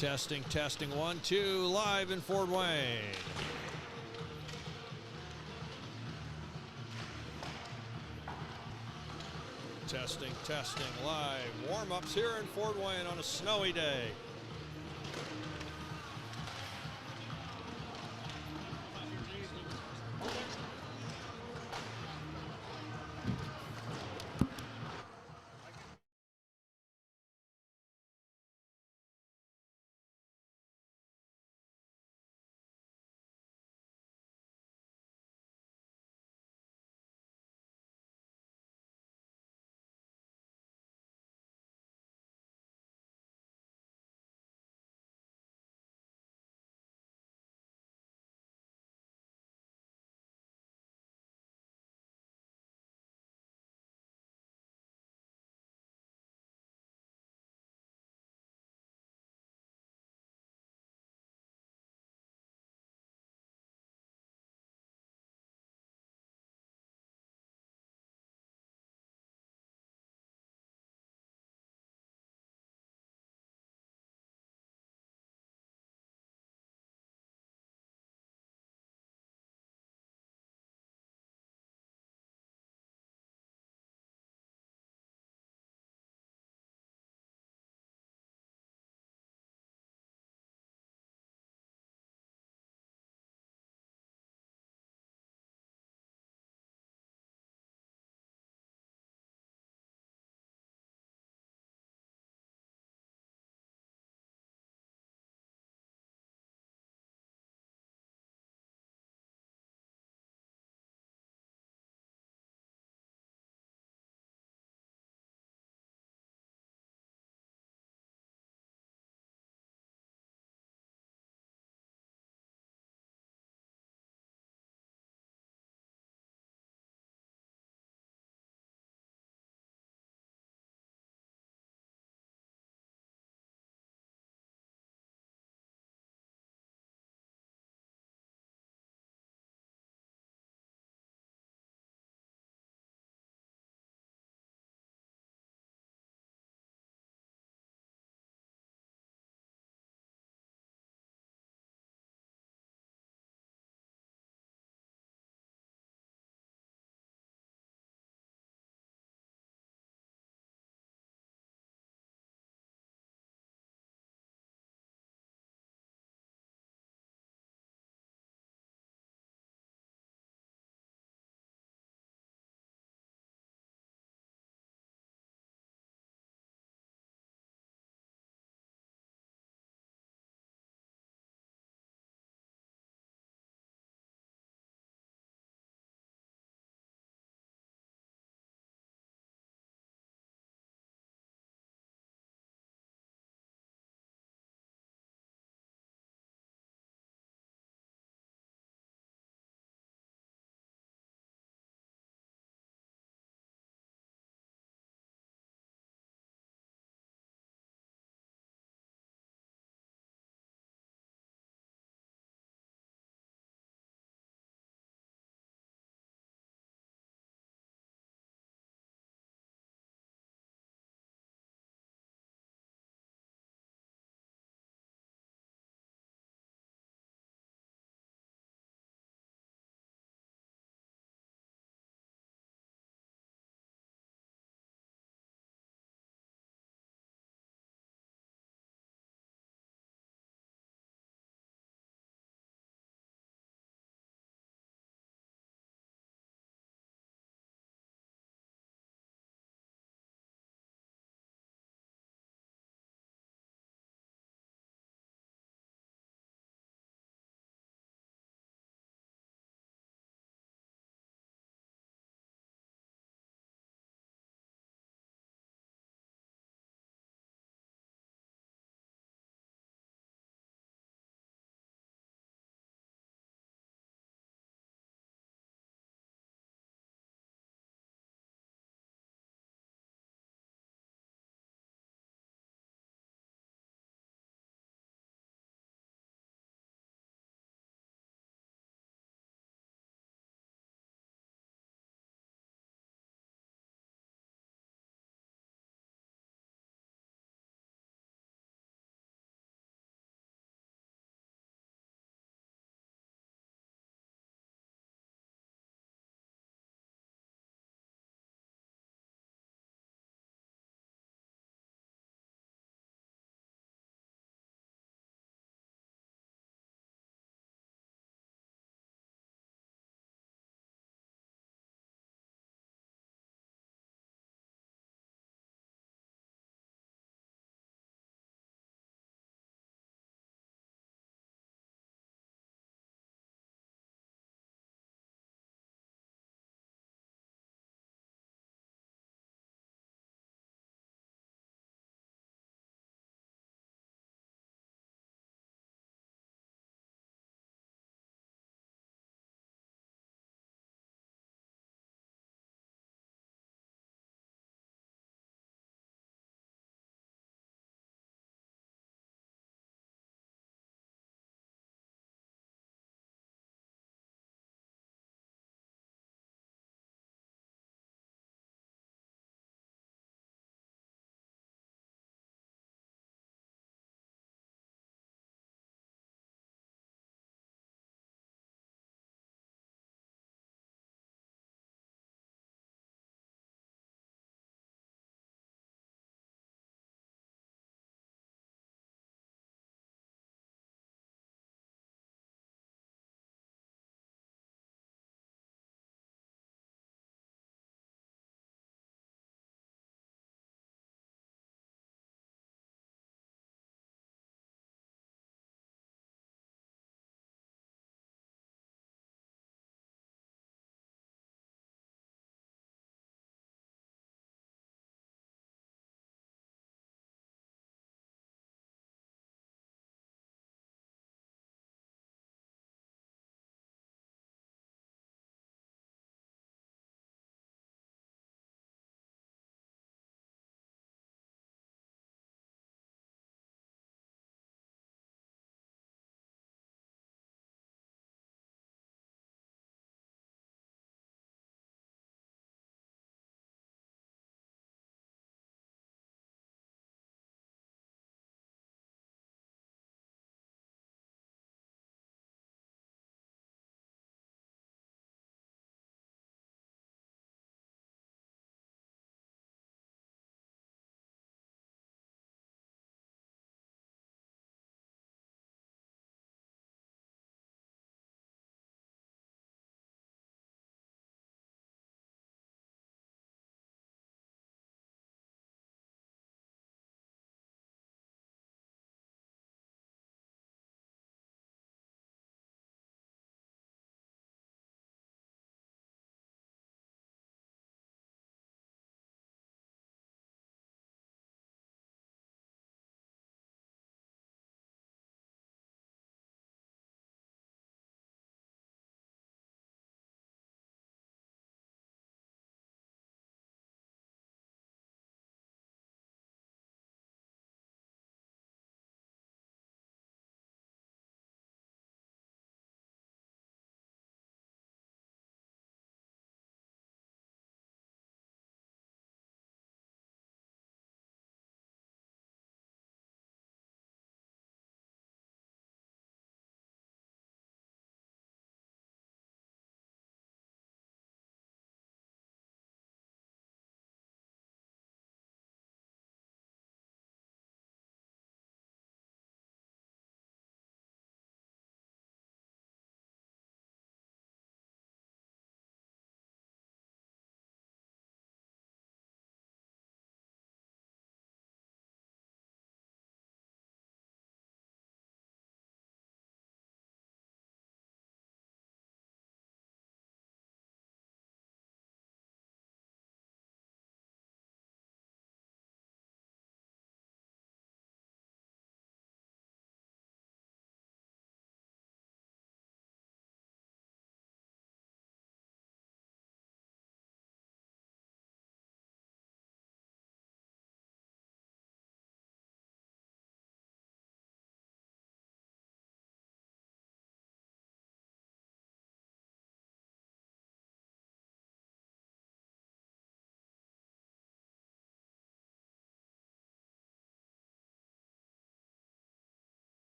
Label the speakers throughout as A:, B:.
A: Testing, testing, 1, 2, live in Fort Wayne. Testing, testing, live. Warm-ups here in Fort Wayne on a snowy day.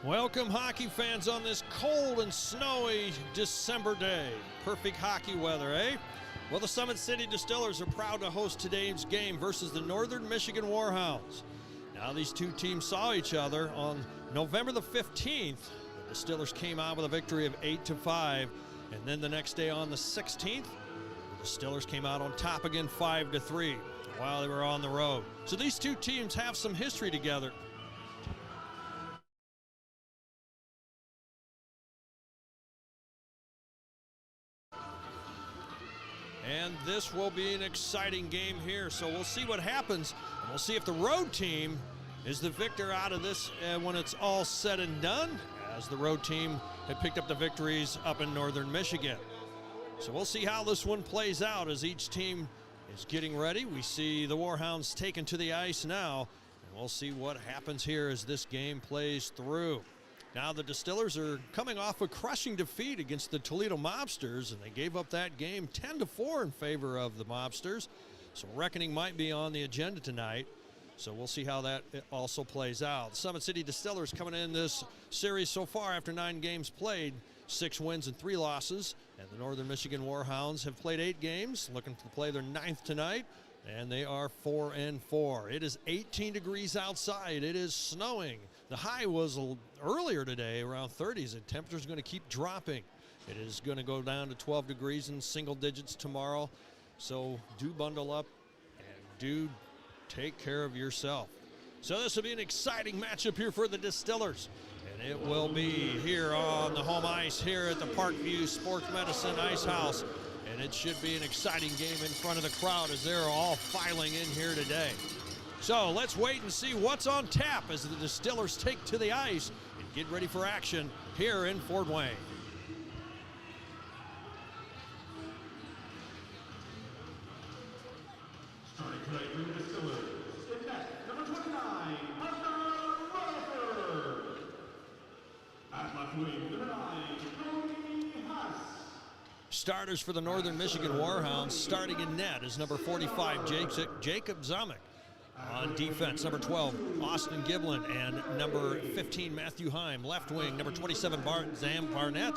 A: Welcome, hockey fans, on this cold and snowy December day. Perfect hockey weather, eh? Well, the Summit City Distillers are proud to host today's game versus the Northern Michigan Warhounds. Now, these two teams saw each other on November the 15th. The Distillers came out with a victory of 8-5, and then the next day on the 16th, the Distillers came out on top again 5-3 while they were on the road. So these two teams have some history together. And this will be an exciting game here, so we'll see what happens. And we'll see if the road team is the victor out of this when it's all said and done, as the road team had picked up the victories up in Northern Michigan. So we'll see how this one plays out as each team is getting ready. We see the Warhounds taken to the ice now, and we'll see what happens here as this game plays through. Now the Distillers are coming off a crushing defeat against the Toledo Mobsters, and they gave up that game 10-4 in favor of the Mobsters. So reckoning might be on the agenda tonight. So we'll see how that also plays out. Summit City Distillers coming in this series so far after 9 games played, 6 wins and 3 losses. And the Northern Michigan Warhounds have played 8 games, looking to play their 9th tonight, and they are 4-4. It is 18 degrees outside. It is snowing. The high was earlier today, around 30s. The temperature is going to keep dropping. It is going to go down to 12 degrees in single digits tomorrow. So do bundle up and do take care of yourself. So this will be an exciting matchup here for the Distillers. And it will be here on the home ice here at the Parkview Sports Medicine Ice House. And it should be an exciting game in front of the crowd as they're all filing in here today. So let's wait and see what's on tap as the Distillers take to the ice and get ready for action here in Fort Wayne.
B: Starting tonight for the Distillers, in net, number 29, Rutherford. At left wing, number 9, Cody Haas.
A: Starters for the Northern Michigan Warhounds, starting in net is number 45, Jacob Zamek. On defense, number 12, Austin Giblin, and number 15, Matthew Heim. Left wing, number 27, Zam Barnett.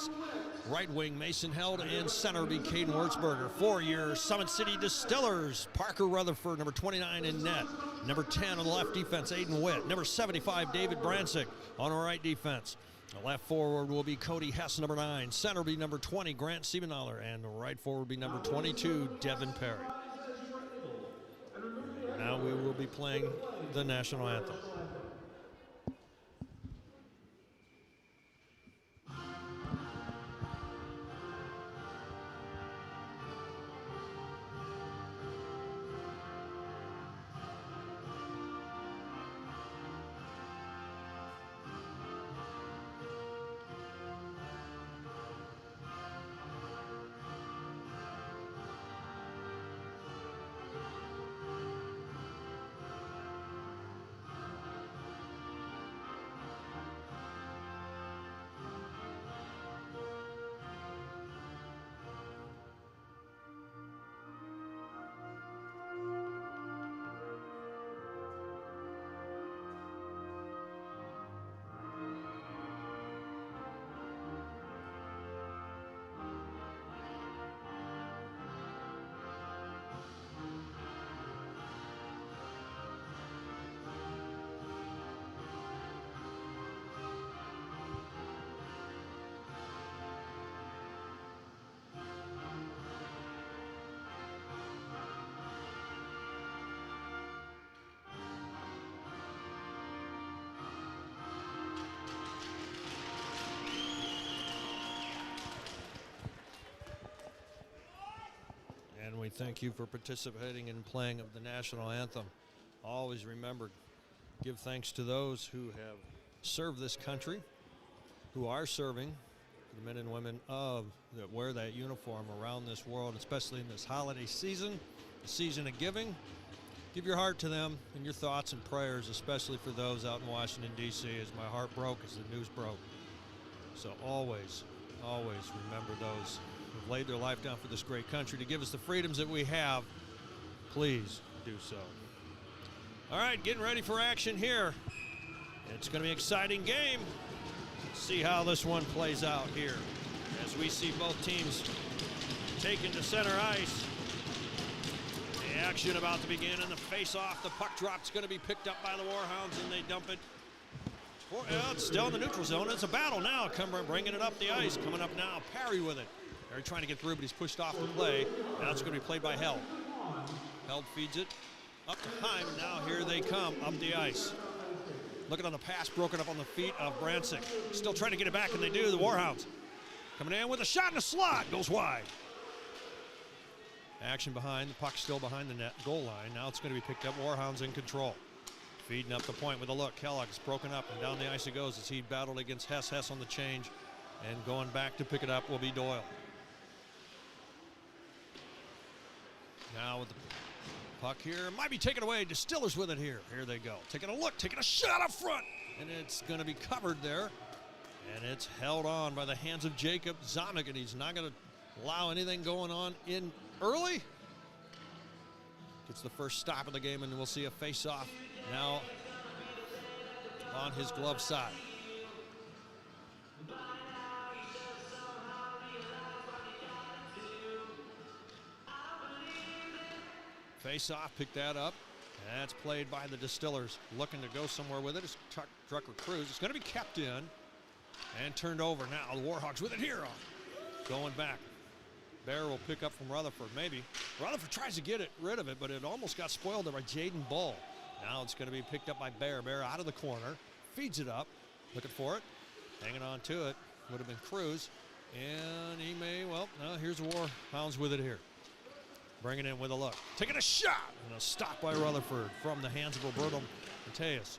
A: Right wing, Mason Held, and center will be Caden Wurzberger. For your Summit City Distillers, Parker Rutherford, number 29 in net. Number 10 on the left defense, Aiden Witt. Number 75, David Bransick on the right defense. The left forward will be Cody Hess, number 9. Center will be number 20, Grant Siebenthaler, and the right forward will be number 22, Devin Perry. Now we will be playing the national anthem. And we thank you for participating in playing of the national anthem. Always remember, give thanks to those who have served this country, who are serving, the men and women that wear that uniform around this world, especially in this holiday season, the season of giving. Give your heart to them and your thoughts and prayers, especially for those out in Washington, D.C., as my heart broke as the news broke. So always, always remember those who've laid their life down for this great country to give us the freedoms that we have. Please do so. All right, getting ready for action here. It's going to be an exciting game. See how this one plays out here as we see both teams taken to center ice. The action about to begin, and the face-off. The puck drop is going to be picked up by the Warhounds, and they dump it. It's still in the neutral zone. It's a battle now. Bringing it up the ice. Coming up now. Parry with it. They're trying to get through, but he's pushed off the play. Now it's going to be played by Held. Held feeds it up to Heim. Now here they come up the ice. Looking on the pass, broken up on the feet of Brancic. Still trying to get it back, and they do. The Warhounds coming in with a shot in the slot. Goes wide. Action behind. The puck still behind the net goal line. Now it's going to be picked up. Warhounds in control. Feeding up the point with a look. Kellogg's broken up, and down the ice it goes as he battled against Hess. Hess on the change, and going back to pick it up will be Doyle. Now with the puck here, might be taken away. Distillers with it here. Here they go. Taking a look, taking a shot up front, and it's going to be covered there. And it's held on by the hands of Jacob Zamek, and he's not going to allow anything going on in early. Gets the first stop of the game, and we'll see a face-off now on his glove side. Face-off, pick that up. That's played by the Distillers. Looking to go somewhere with it. It's Drucker Cruz. It's going to be kept in and turned over. Now the Warhawks with it here. Going back. Bear will pick up from Rutherford, maybe. Rutherford tries to get rid of it, but it almost got spoiled there by Jaden Bull. Now it's going to be picked up by Bear. Bear out of the corner. Feeds it up. Looking for it. Hanging on to it. Would have been Cruz. And he may, well, no, here's the Warhounds with it here. Bringing in with a look. Taking a shot. And a stop by Rutherford from the hands of Roberto Mateus.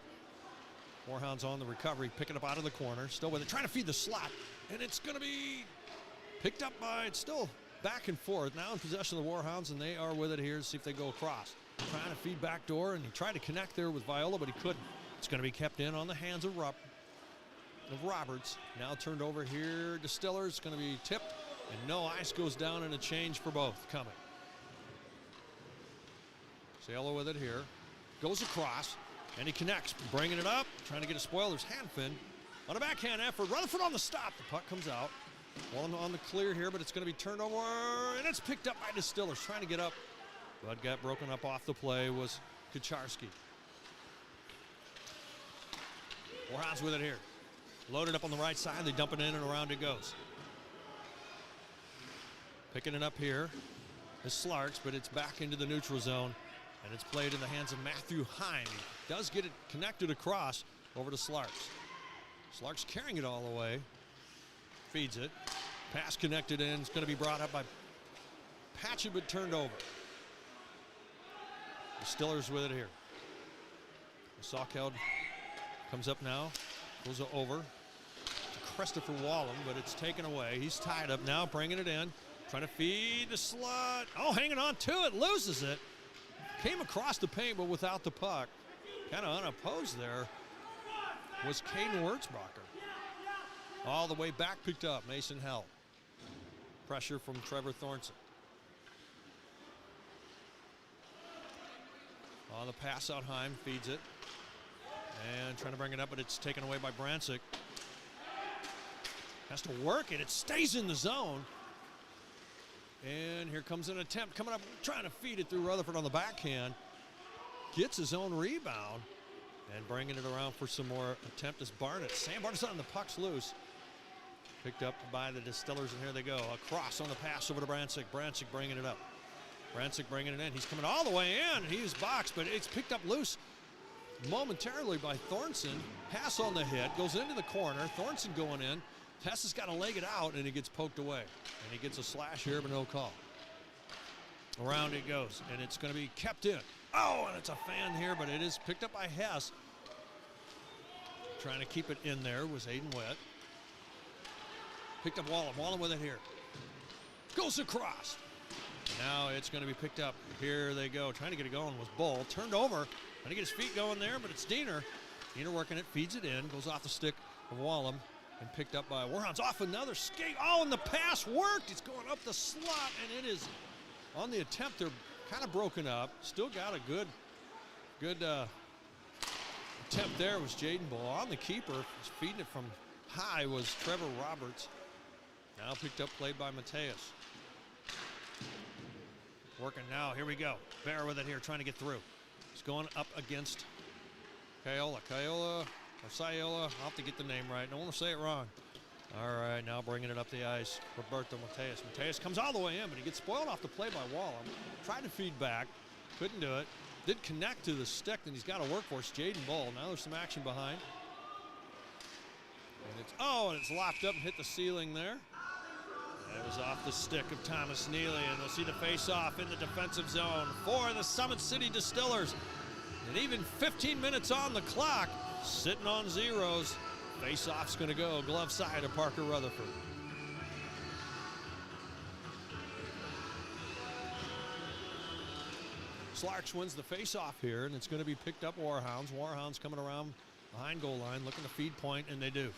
A: Warhounds on the recovery. Picking up out of the corner. Still with it. Trying to feed the slot. And it's going to be picked up by, it's still back and forth. Now in possession of the Warhounds, and they are with it here to see if they go across. Trying to feed back door, and he tried to connect there with Viola, but he couldn't. It's going to be kept in on the hands of Roberts. Now turned over here. Distillers going to be tipped, and no ice goes down, and a change for both coming. Sailor with it here. Goes across, and he connects, bringing it up, trying to get a spoil. There's Hanfin on a backhand effort. Rutherford on the stop. The puck comes out. One on the clear here, but it's going to be turned over, and it's picked up by Distillers. Trying to get up, but got broken up off the play was Kucharski. Warhounds with it here. Loaded up on the right side. They dump it in, and around it goes. Picking it up here is Slarks, but it's back into the neutral zone, and it's played in the hands of Matthew Heim. He does get it connected across over to Slarks. Slarks carrying it all the way. Feeds it. Pass connected in. It's going to be brought up by Patchett, but turned over. The Distillers with it here. The Saukheld comes up now. Goes over to Christopher Wallem, but it's taken away. He's tied up now, bringing it in. Trying to feed the slot. Oh, hanging on to it. Loses it. Came across the paint, but without the puck. Kind of unopposed there was Caden Wurzbacher. All the way back, picked up. Mason Held. Pressure from Trevor Thornton. On the pass out, Heim feeds it. And trying to bring it up, but it's taken away by Brancic. Has to work it. It stays in the zone. And here comes an attempt coming up, trying to feed it through Rutherford on the backhand. Gets his own rebound. And bringing it around for some more attempt is Barnett. Sam Barnett's on the puck's loose. Picked up by the Distillers, and here they go. Across on the pass over to Brancic. Brancic bringing it up. Brancic bringing it in. He's coming all the way in. He's boxed, but it's picked up loose momentarily by Thornton. Pass on the hit. Goes into the corner. Thornton going in. Hess has got to leg it out, and he gets poked away. And he gets a slash here, but no call. Around it goes, and it's going to be kept in. Oh, and it's a fan here, but it is picked up by Hess. Trying to keep it in there was Aiden Wett. Picked up Wallem. Wallem with it here. Goes across. Now it's going to be picked up. Here they go. Trying to get it going was Bull. Turned over. Trying to get his feet going there, but it's Diener. Diener working it. Feeds it in. Goes off the stick of Wallem. And picked up by Warhounds. Off another skate. Oh, and the pass worked. It's going up the slot, and it is on the attempt. They're kind of broken up. Still got a good attempt there was Jaden Bull. On the keeper. He's feeding it from high was Trevor Roberts. Now picked up, played by Mateus. Working now, here we go. Bear with it here, trying to get through. He's going up against Caiola. Caiola, or Saiola, I'll have to get the name right. Don't want to say it wrong. All right, now bringing it up the ice, Roberto Mateus. Mateus comes all the way in, but he gets spoiled off the play by Wallem. Tried to feed back, couldn't do it. Did connect to the stick, and he's got a workhorse, Jaden Bull. Now there's some action behind. And it's locked up and hit the ceiling there. That was off the stick of Thomas Neely, and we'll see the face-off in the defensive zone for the Summit City Distillers. And even 15 minutes on the clock, sitting on zeros. Face-off's going to go glove side of Parker Rutherford. Slarks wins the face-off here, and it's going to be picked up Warhounds. Warhounds coming around behind goal line, looking to feed point, and they do.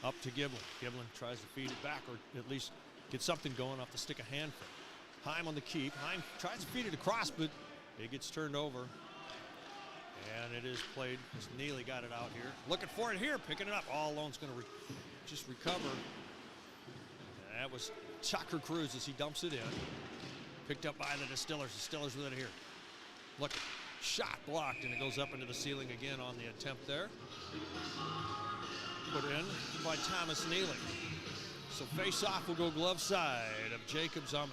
A: Up to Giblin. Giblin tries to feed it back, or at least get something going off the stick of Hanford. Heim on the keep. Heim tries to feed it across, but it gets turned over. And it is played as Neely got it out here. Looking for it here, picking it up. All alone's going to just recover. And that was Tucker Cruz as he dumps it in. Picked up by the Distillers. Distillers with it here. Look, shot blocked, and it goes up into the ceiling again on the attempt there. Put in by Thomas Neely. So face-off will go glove side of Jacob Zummit.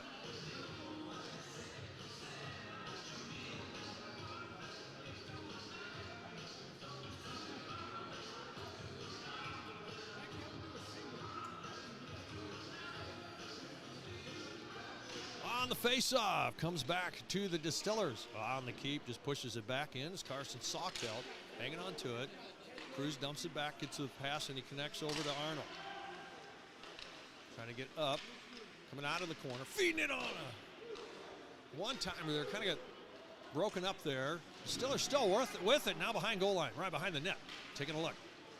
A: On the face-off, comes back to the Distillers. On the keep, just pushes it back in. It's Carson Salkeld hanging on to it. Cruz dumps it back, gets to the pass, and he connects over to Arnold. Trying to get up, coming out of the corner, feeding it on a one-timer there. Kind of got broken up there. Steelers still with it, now behind goal line, right behind the net. Taking a look.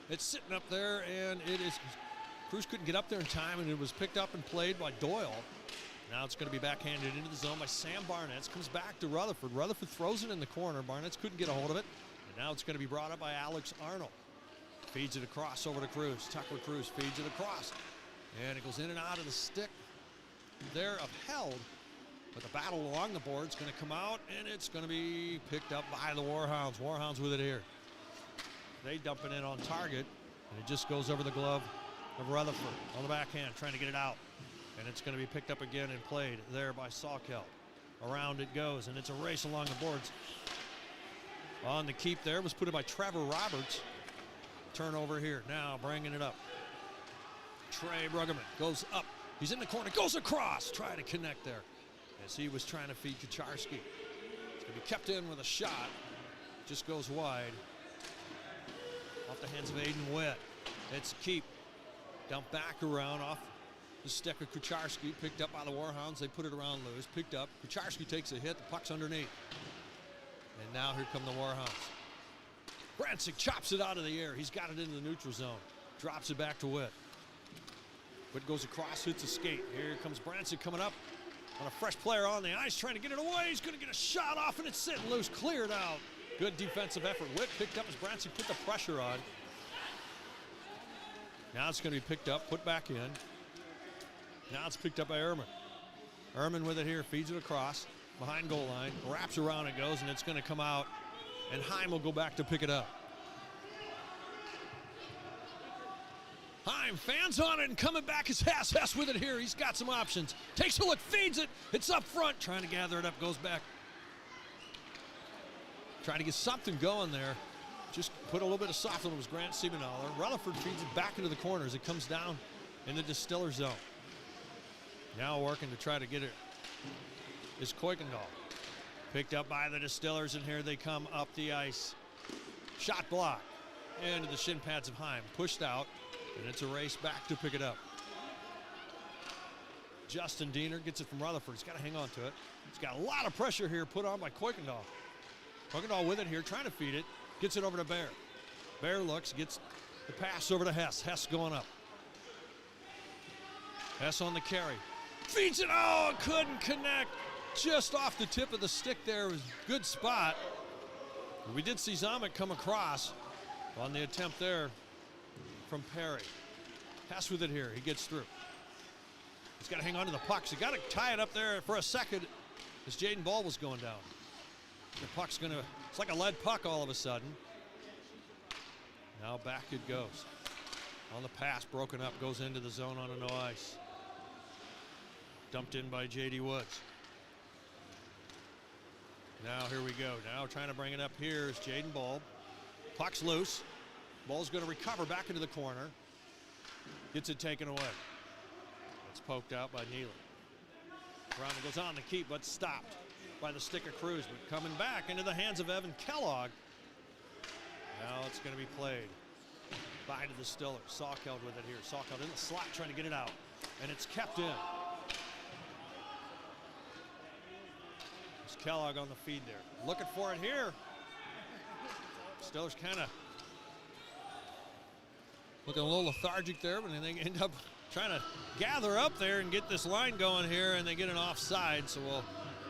A: It's sitting up there, and it is, Cruz couldn't get up there in time, and it was picked up and played by Doyle. Now it's going to be backhanded into the zone by Sam Barnett. Comes back to Rutherford. Rutherford throws it in the corner. Barnett couldn't get a hold of it. And now it's going to be brought up by Alex Arnold. Feeds it across over to Cruz. Tucker Cruz feeds it across. And it goes in and out of the stick there upheld. But the battle along the board is going to come out, and it's going to be picked up by the Warhounds. Warhounds with it here. They dump it in on target, and it just goes over the glove of Rutherford on the backhand, trying to get it out. And it's going to be picked up again and played there by Salkeld. Around it goes, and it's a race along the boards. On the keep there was put in by Trevor Roberts. Turnover here, now bringing it up. Trey Bruggerman goes up. He's in the corner, goes across. Trying to connect there as he was trying to feed Kucharski. It's going to be kept in with a shot. Just goes wide. Off the hands of Aiden Witt. It's a keep. Dumped back around off the stick of Kucharski, picked up by the Warhounds. They put it around loose, picked up. Kucharski takes a hit, the puck's underneath. And now here come the Warhounds. Bransick chops it out of the air. He's got it into the neutral zone. Drops it back to Witt. Witt goes across, hits a skate. Here comes Bransick coming up on a fresh player on the ice, trying to get it away. He's going to get a shot off, and it's sitting loose, cleared out. Good defensive effort. Witt picked up as Bransick put the pressure on. Now it's going to be picked up, put back in. Now it's picked up by Ehrman. Ehrman with it here, feeds it across, behind goal line, wraps around it goes, and it's going to come out, and Heim will go back to pick it up. Heim fans on it, and coming back is Hess. Hess with it here, he's got some options. Takes a look, feeds it, it's up front, trying to gather it up, goes back. Trying to get something going there. Just put a little bit of soft on it was Grant Siebenthaler. Rutherford feeds it back into the corner as it comes down in the Distiller zone. Now working to try to get it is Kuykendall. Picked up by the Distillers, and here they come up the ice. Shot block into the shin pads of Heim. Pushed out, and it's a race back to pick it up. Justin Diener gets it from Rutherford. He's got to hang on to it. He's got a lot of pressure here put on by Kuykendall. Kuykendall with it here, trying to feed it. Gets it over to Bear. Bear looks, gets the pass over to Hess. Hess going up. Hess on the carry. Feeds it, oh, couldn't connect. Just off the tip of the stick there. It was a good spot. We did see Zomick come across on the attempt there from Perry. Hess with it here. He gets through. He's got to hang on to the pucks. He got to tie it up there for a second as Jaden Ball was going down. The puck's going to, it's like a lead puck all of a sudden. Now back it goes. On the pass, broken up, goes into the zone on a no ice. Dumped in by J.D. Woods. Now here we go. Now trying to bring it up here is Jaden Ball. Puck's loose. Ball's going to recover back into the corner. Gets it taken away. It's poked out by Neely. Brown goes on to keep, but stopped by the stick of Cruz. But coming back into the hands of Evan Kellogg. Now it's going to be played by the Distillers. Salkeld with it here. Salkeld in the slot trying to get it out. And it's kept in. There's Kellogg on the feed there. Looking for it here. Distillers kind of looking a little lethargic there, but then they end up trying to gather up there and get this line going here, and they get an offside. So we'll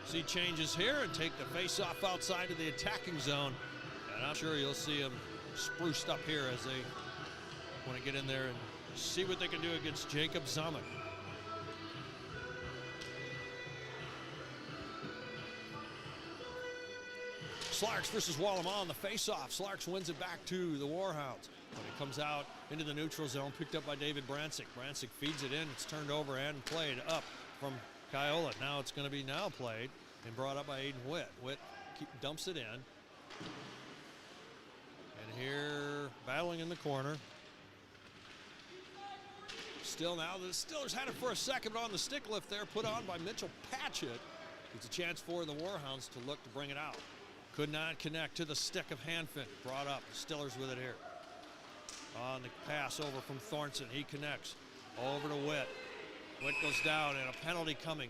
A: see changes here and take the face-off outside of the attacking zone. And I'm sure you'll see them spruced up here as they want to get in there and see what they can do against Jacob Zumek. Slarks versus Wallema on the face-off. Slarks wins it back to the Warhounds. When it comes out into the neutral zone, picked up by David Brancic. Brancic feeds it in. It's turned over and played up from Kiola. Now it's going to be now played and brought up by Aiden Witt. Witt dumps it in. And here, battling in the corner. Still now, the Distillers had it for a second, but on the stick lift there, put on by Mitchell Patchett. It's a chance for the Warhounds to look to bring it out. Could not connect to the stick of Hanfin. Brought up, Distillers with it here. On the pass over from Thornton, he connects over to Witt. Witt goes down and a penalty coming.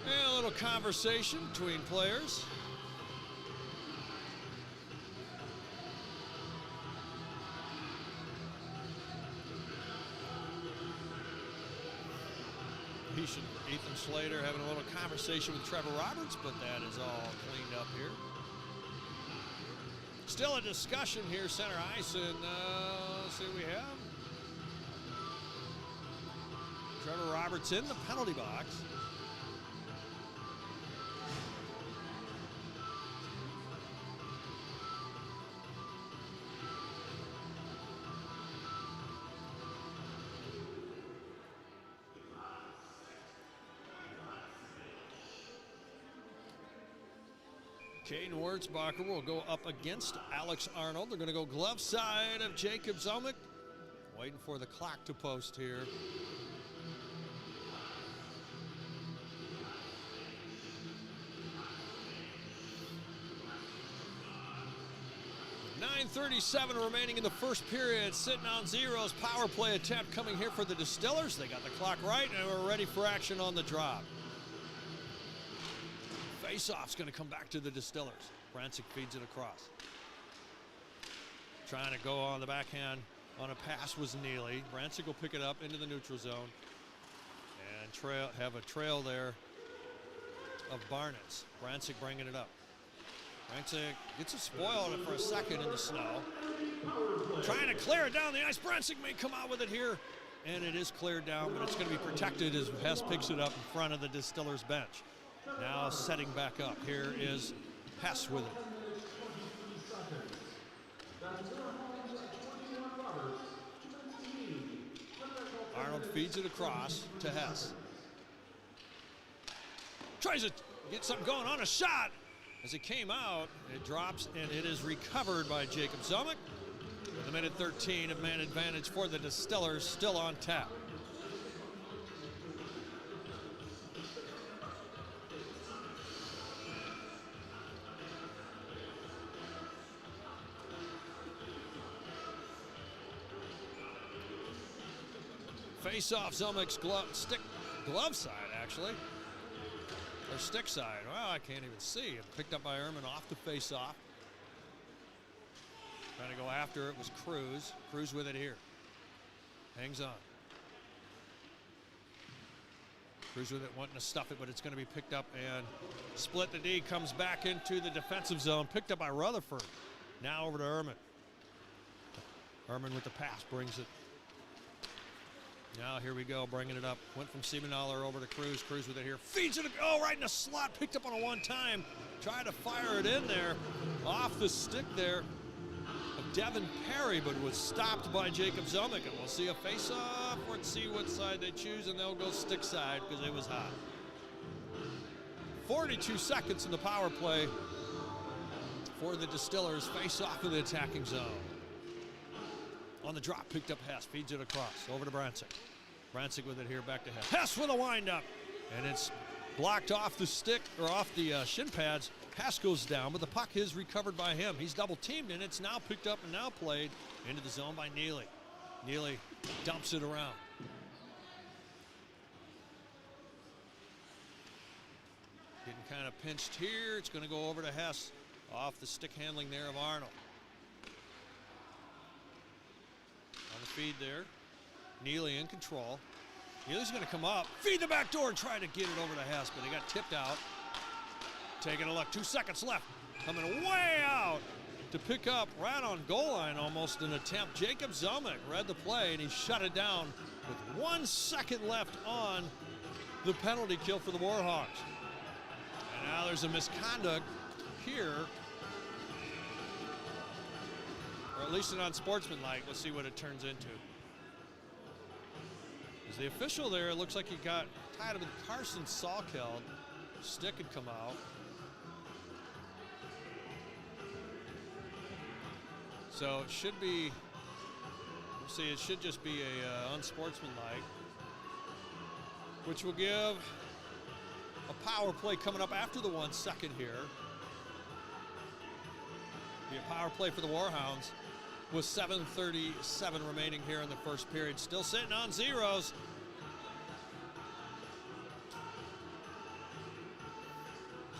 A: And a little conversation between players. Ethan Slater having a little conversation with Trevor Roberts, but that is all cleaned up here. Still a discussion here, center ice, and let's see what we have. Trevor Roberts in the penalty box. Caden Wurzbacher will go up against Alex Arnold. They're going to go glove side of Jacob Zumek. Waiting for the clock to post here. .937 remaining in the first period. Sitting on zeros. Power play attempt coming here for the Distillers. They got the clock right and we're ready for action on the drop. Face-off's going to come back to the Distillers. Brancic feeds it across. Trying to go on the backhand on a pass was Neely. Brancic will pick it up into the neutral zone and have a trail there of Barnitz. Brancic bringing it up. Brancic gets it spoiled for a second in the snow. Trying to clear it down the ice. Brancic may come out with it here, and it is cleared down, but it's going to be protected as Hess picks it up in front of the Distillers bench. Now setting back up. Here is Hess with it. Arnold feeds it across to Hess. Tries to get something going on a shot. As it came out, it drops and it is recovered by Jacob Zumek. With a minute 13 of man advantage for the Distillers, still on tap. Face-off, Zumek's glove side, actually. Or stick side. Well, I can't even see. Picked up by Ehrman off the face-off. Trying to go after it was Cruz. Cruz with it here. Hangs on. Cruz with it, wanting to stuff it, but it's going to be picked up and split the D. Comes back into the defensive zone, picked up by Rutherford. Now over to Ehrman. Ehrman with the pass, brings it. Now here we go, bringing it up. Went from Siebenthaler over to Cruz. Cruz with it here, feeds it, right in the slot, picked up on a one-time. Tried to fire it in there, off the stick there of Devin Perry, but was stopped by Jacob Zelnick. And we'll see a face-off. Let's see what side they choose, and they'll go stick side because it was hot. 42 seconds in the power play for the Distillers. Face-off in the attacking zone. On the drop, picked up Hess, feeds it across, over to Brancic. Brancic with it here, back to Hess. Hess with a windup, and it's blocked off the stick, or off the shin pads. Hess goes down, but the puck is recovered by him. He's double teamed, and it's now picked up and now played into the zone by Neely. Neely dumps it around. Getting kind of pinched here. It's going to go over to Hess, off the stick handling there of Arnold. On the feed there, Neely in control. Neely's going to come up, feed the back door, and try to get it over to Hess, but he got tipped out. Taking a look, 2 seconds left. Coming way out to pick up right on goal line, almost an attempt. Jacob Zelnick read the play, and he shut it down with 1 second left on the penalty kill for the Warhawks. And now there's a misconduct here. Or at least an unsportsmanlike. Let's see what it turns into. As the official there, it looks like he got tied up with Carson Salkeld. Stick had come out. So it should be, we'll see, it should just be a unsportsmanlike, which will give a power play coming up after the 1 second here. Be a power play for the Warhounds with 7:37 remaining here in the first period. Still sitting on zeros.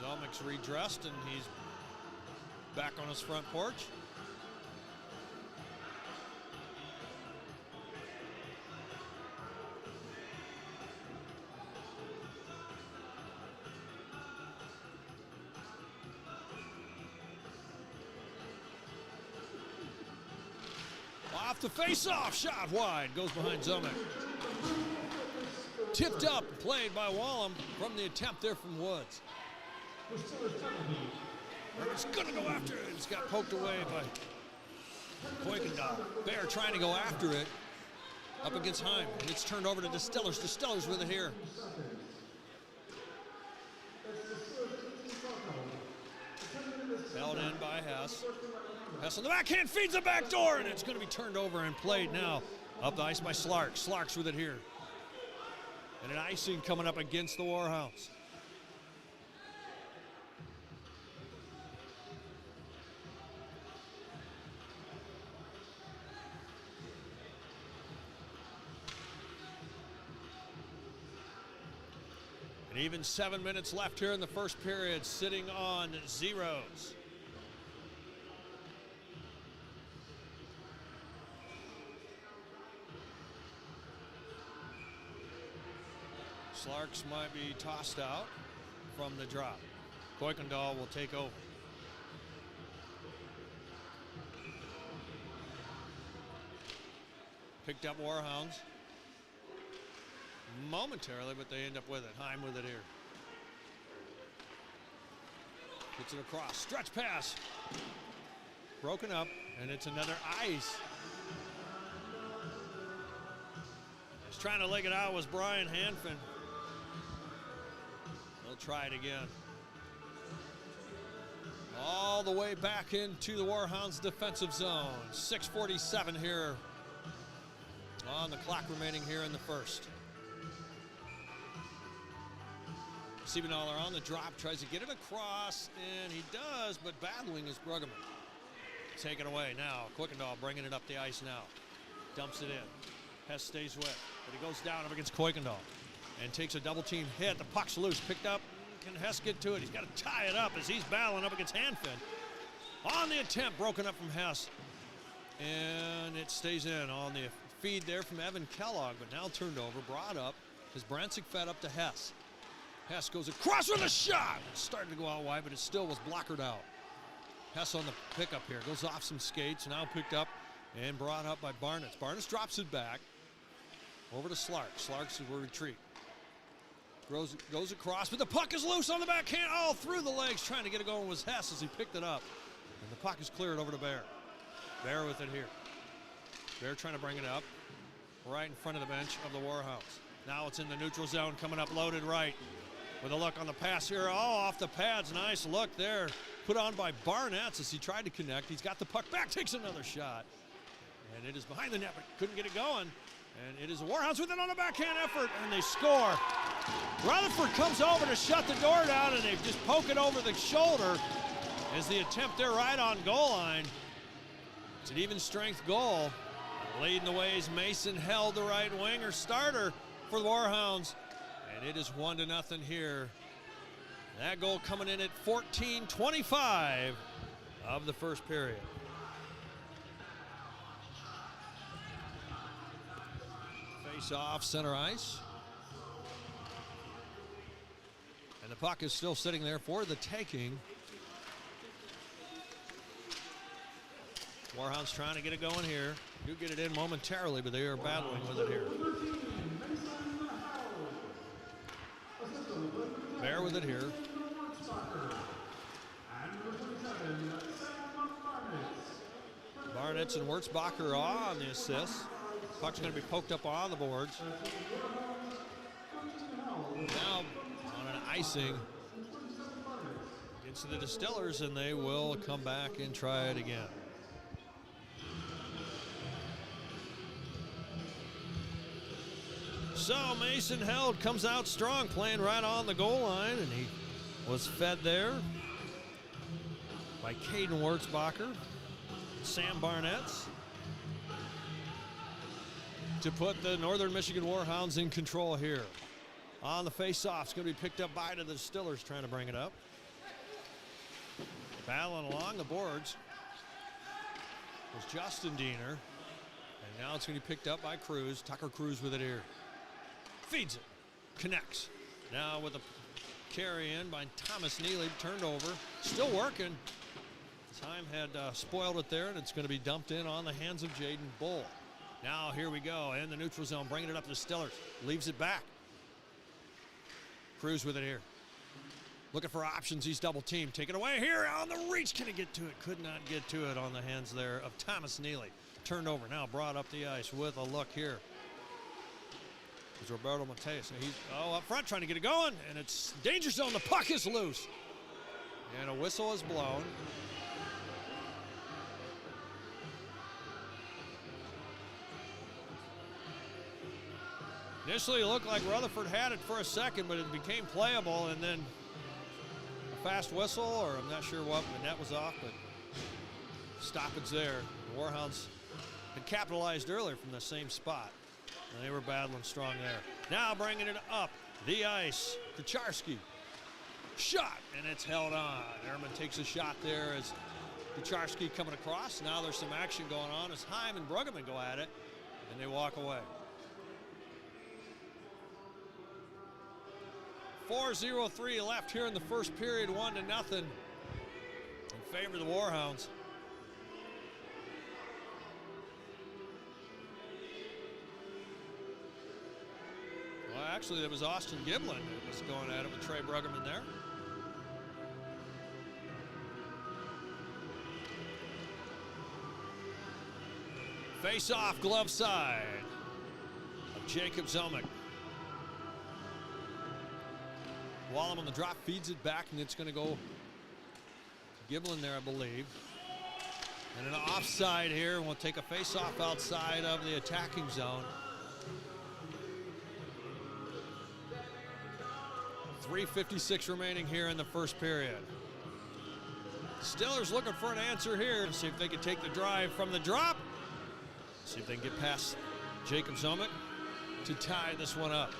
A: Zelnick's redressed, and he's back on his front porch. Off the face-off, shot wide, goes behind Zelnick. Tipped up, played by Wallem from the attempt there from Woods. It's gonna go after it. It's got poked away by Kuykendall. Bear trying to go after it up against Heim. And it's turned over to Distillers. Distillers with it here. Held in by Hess. Hess on the backhand, feeds the back door, and it's going to be turned over and played now. Up the ice by Slarks. Slarks with it here. And an icing coming up against the Warhounds. And even 7 minutes left here in the first period, sitting on zeros. Slarks might be tossed out from the drop. Kuykendall will take over. Picked up Warhounds momentarily, but they end up with it. Heim with it here. Gets it across. Stretch pass. Broken up, and it's another ice. He's trying to leg it out was Brian Hanfin. They'll try it again. All the way back into the Warhounds defensive zone. 6:47 here on the clock remaining here in the first. Siebenthaler on the drop, tries to get it across, and he does, but battling is Bruggeman. Taken away now. Kuykendall bringing it up the ice now. Dumps it in. Hess stays with, but he goes down up against Kuykendall and takes a double team hit. The puck's loose, picked up. Can Hess get to it? He's got to tie it up as he's battling up against Hanfin. On the attempt, broken up from Hess. And it stays in on the feed there from Evan Kellogg, but now turned over, brought up As Brancic fed up to Hess. Hess goes across with a shot. Starting to go out wide, but it still was blockered out. Hess on the pickup here. Goes off some skates. Now picked up and brought up by Barnitz. Barnitz drops it back. Over to Slark. Slark's will retreat. Goes across, but the puck is loose on the backhand. Oh, through the legs. Trying to get it going was Hess as he picked it up. And the puck is cleared over to Bear. Bear with it here. Bear trying to bring it up. Right in front of the bench of the Warhounds. Now it's in the neutral zone, coming up loaded right. With a look on the pass here. Oh, off the pads. Nice look there. Put on by Barnett as he tried to connect. He's got the puck back, takes another shot. And it is behind the net, but couldn't get it going. And it is the Warhounds with it on a backhand effort, and they score. Rutherford comes over to shut the door down, and they just poke it over the shoulder as the attempt there right on goal line. It's an even strength goal. Leading the way is Mason Held, the right winger starter for the Warhounds. And it is 1-0 here. That goal coming in at 14:25 of the first period. Face off center ice. And the puck is still sitting there for the taking. Warhounds trying to get it going here. Do get it in momentarily, but they are battling with it here. Bear with it here. Barnitz and Wurzbacher on the assist. Puck's going to be poked up on the boards. Now on an icing against the Distillers, and they will come back and try it again. So Mason Held comes out strong, playing right on the goal line, and he was fed there by Caden Wurzbacher, Sam Barnett, to put the Northern Michigan Warhounds in control here. On the face-off, it's going to be picked up by the Distillers trying to bring it up. Battling along the boards was Justin Diener, and now it's going to be picked up by Cruz. Tucker Cruz with it here. Feeds it, connects. Now with a carry in by Thomas Neely, turned over, still working. Time had spoiled it there, and it's going to be dumped in on the hands of Jaden Bull. Now here we go, in the neutral zone, bringing it up to the Distillers. Leaves it back. Cruz with it here. Looking for options, he's double teamed. Take it away here on the reach, can he get to it? Could not get to it on the hands there of Thomas Neely. Turned over, now brought up the ice with a look here. It's Roberto Mateus. He's up front trying to get it going, and it's danger zone. The puck is loose, and a whistle is blown. Initially, it looked like Rutherford had it for a second, but it became playable, and then a fast whistle, or I'm not sure what. The net was off, but stoppage there. The Warhounds had capitalized earlier from the same spot. And they were battling strong there. Now bringing it up the ice. Kucharski. Shot, and it's held on. Ehrman takes a shot there as Kucharski coming across. Now there's some action going on as Heim and Bruggeman go at it, and they walk away. 4:03 left here in the first period, 1-0 in favor of the Warhounds. Well, actually, it was Austin Giblin that was going at it with Trey Bruggeman there. Face-off, glove side of Jacob Zelmick. Wallem on the drop, feeds it back, and it's going to go Giblin there, I believe. And an offside here, and we'll take a face-off outside of the attacking zone. 3:56 remaining here in the first period. Distillers looking for an answer here. See if they can take the drive from the drop. See if they can get past Jacob Zelmick to tie this one up.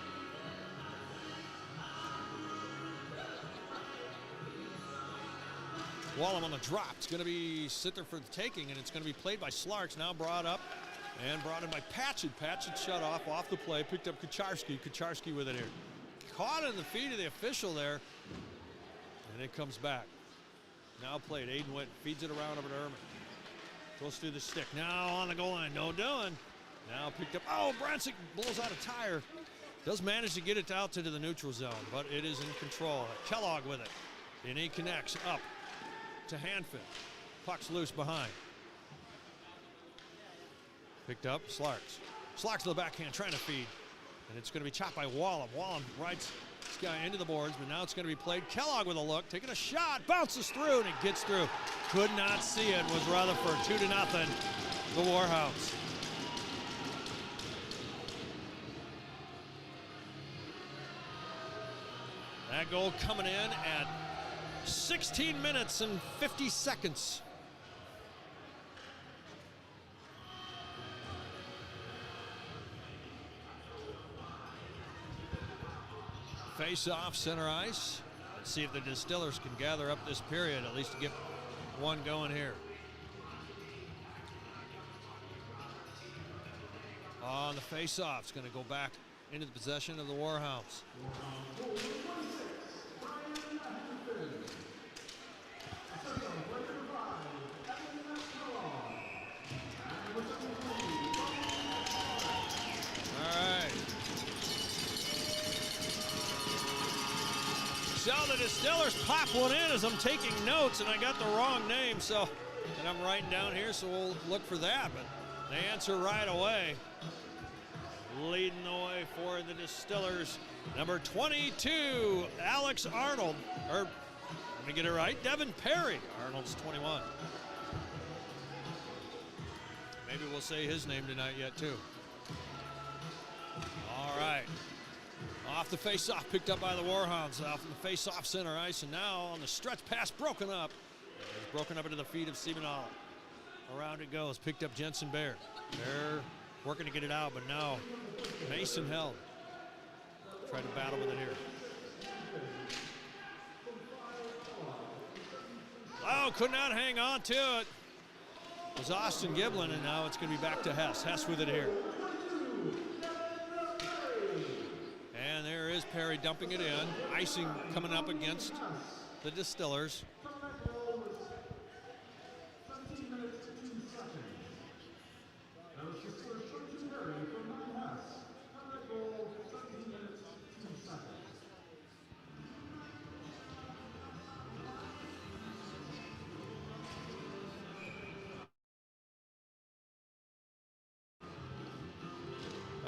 A: Wallem on the drop. It's going to be sit there for the taking, and it's going to be played by Slarks. Now brought up And brought in by Patchett. Patchett shut off the play, picked up Kucharski. Kucharski with it here. Caught in the feet of the official there. And it comes back. Now played. Aiden Witt feeds it around over to Ehrman. Goes through the stick. Now on the goal line. No doing. Now picked up. Oh, Brancic blows out a tire. Does manage to get it out to the neutral zone, but it is in control. Kellogg with it. And he connects up to Hanfin. Puck's loose behind. Picked up Slarks. Slarks to the backhand, trying to feed. And it's going to be chopped by Wallem. Wallem rides this guy into the boards, but now it's going to be played. Kellogg with a look, taking a shot, bounces through, and it gets through. Could not see it, was Rutherford. 2-0, the Warhounds. That goal coming in at 16 minutes and 50 seconds. Face off center ice. Let's see if the Distillers can gather up this period, at least to get one going here. On the face off, it's going to go back into the possession of the Warhounds. So the Distillers pop one in as I'm taking notes, and I got the wrong name, and I'm writing down here, so we'll look for that, but they answer right away. Leading the way for the Distillers, number 22, Alex Arnold, or let me get it right, Devin Perry. Arnold's 21. Maybe we'll say his name tonight yet too. All right. Off the face-off, picked up by the Warhounds. Off the face-off center ice, and now on the stretch pass, broken up. It's broken up into the feet of Simonal. Around it goes, picked up Jensen Baird. They're working to get it out, but now Mason held. Tried to battle with it here. Oh, could not hang on to it. It was Austin Giblin, and now it's going to be back to Hess. Hess with it here. And there is Perry dumping it in. Icing coming up against the Distillers.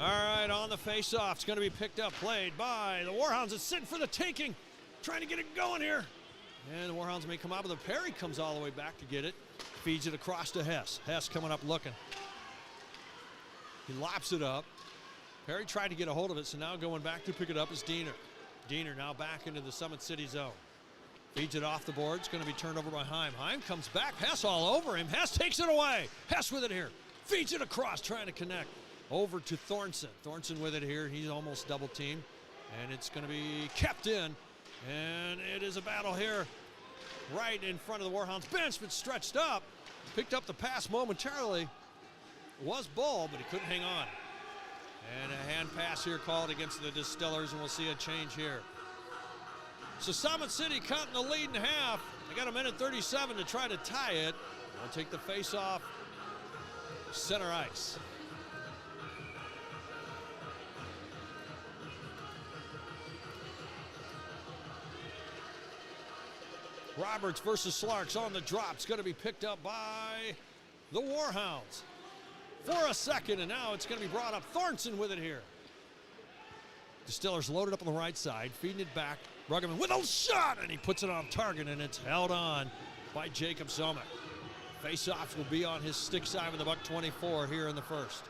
A: All right, on the face-off, it's going to be picked up, played by the Warhounds. It's sitting for the taking, trying to get it going here. And the Warhounds may come out, but the Perry comes all the way back to get it. Feeds it across to Hess. Hess coming up looking. He lops it up. Perry tried to get a hold of it, so now going back to pick it up is Diener. Diener now back into the Summit City zone. Feeds it off the board. It's going to be turned over by Heim. Heim comes back. Hess all over him. Hess takes it away. Hess with it here. Feeds it across, trying to connect. Over to Thornton. Thornton with it here. He's almost double teamed. And it's going to be kept in. And it is a battle here right in front of the Warhounds bench, but stretched up. Picked up the pass momentarily. Was Bull, but he couldn't hang on. And a hand pass here called against the Distillers, and we'll see a change here. So Summit City cutting the lead in half. They got a minute 37 to try to tie it. They'll take the face off center ice. Roberts versus Slarks on the drop. It's going to be picked up by the Warhounds for a second, and now it's going to be brought up. Thornton with it here. Distillers loaded up on the right side, feeding it back. Bruggeman with a shot, and he puts it on target, and it's held on by Jacob Zomek. Face-offs will be on his stick side with the buck 24 here in the first.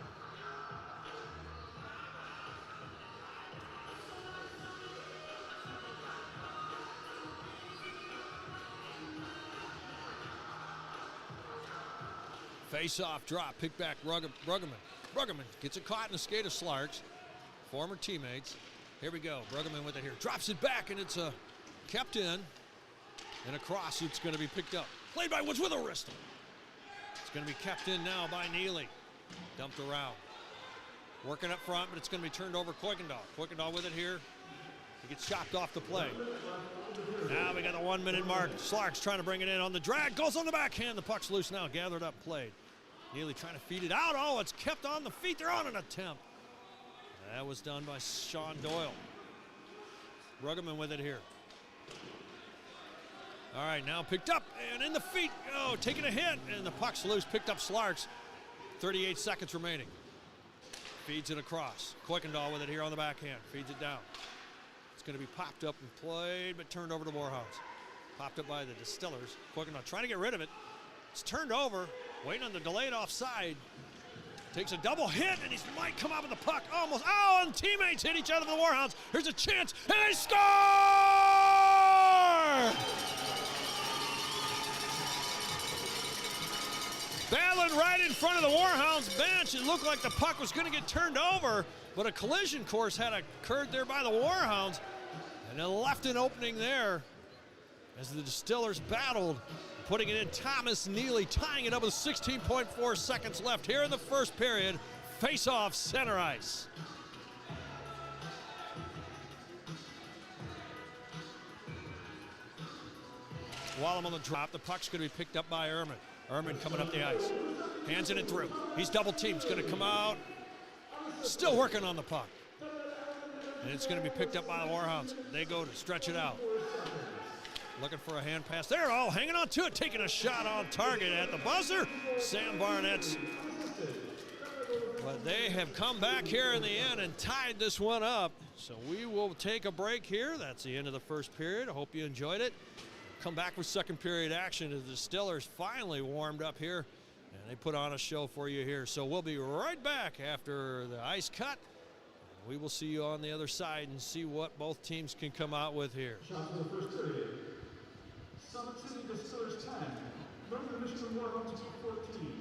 A: Face-off drop, pick back Bruggeman. Bruggeman gets it caught in the skate of Slarks, former teammates. Here we go, Bruggeman with it here. Drops it back, and it's kept in. And across, it's going to be picked up. Played by Woods with a wrist. It's going to be kept in now by Neely. Dumped around. Working up front, but it's going to be turned over Kuykendall. Kuykendall with it here. He gets chopped off the play. Now we got the 1 minute mark. Slark's trying to bring it in on the drag. Goes on the backhand. The puck's loose now. Gathered up, played. Neely trying to feed it out. Oh, it's kept on the feet. They're on an attempt. That was done by Sean Doyle. Ruggeman with it here. All right, now picked up and in the feet. Oh, taking a hit. And the puck's loose. Picked up Slarks. 38 seconds remaining. Feeds it across. Kuykendall with it here on the backhand. Feeds it down. It's going to be popped up and played, but turned over to Warhounds. Popped up by the Distillers. Kuykendall trying to get rid of it. It's turned over. Waiting on the delayed offside. Takes a double hit, and he might come out with the puck. Almost. Oh, and teammates hit each other for the Warhounds. Here's a chance, and they score! Battling right in front of the Warhounds bench. It looked like the puck was going to get turned over, but a collision course had occurred there by the Warhounds, and they left an opening there as the Distillers battled, putting it in. Thomas Neely tying it up with 16.4 seconds left here in the first period. Face off center ice. While I'm on the drop, the puck's going to be picked up by Ehrman. Ehrman coming up the ice. Hands it through. He's double teamed. He's going to come out. Still working on the puck. And it's going to be picked up by the Warhounds. They go to stretch it out. Looking for a hand pass. They're all hanging on to it. Taking a shot on target at the buzzer. Sam Barnett's. But they have come back here in the end and tied this one up. So we will take a break here. That's the end of the first period. I hope you enjoyed it. Come back with second period action as the Distillers finally warmed up here, and they put on a show for you here. So we'll be right back after the ice cut. We will see you on the other side and see what both teams can come out with here.
B: Shot for the first period. Summit City Distillers 10, Northern Michigan Warhounds 14.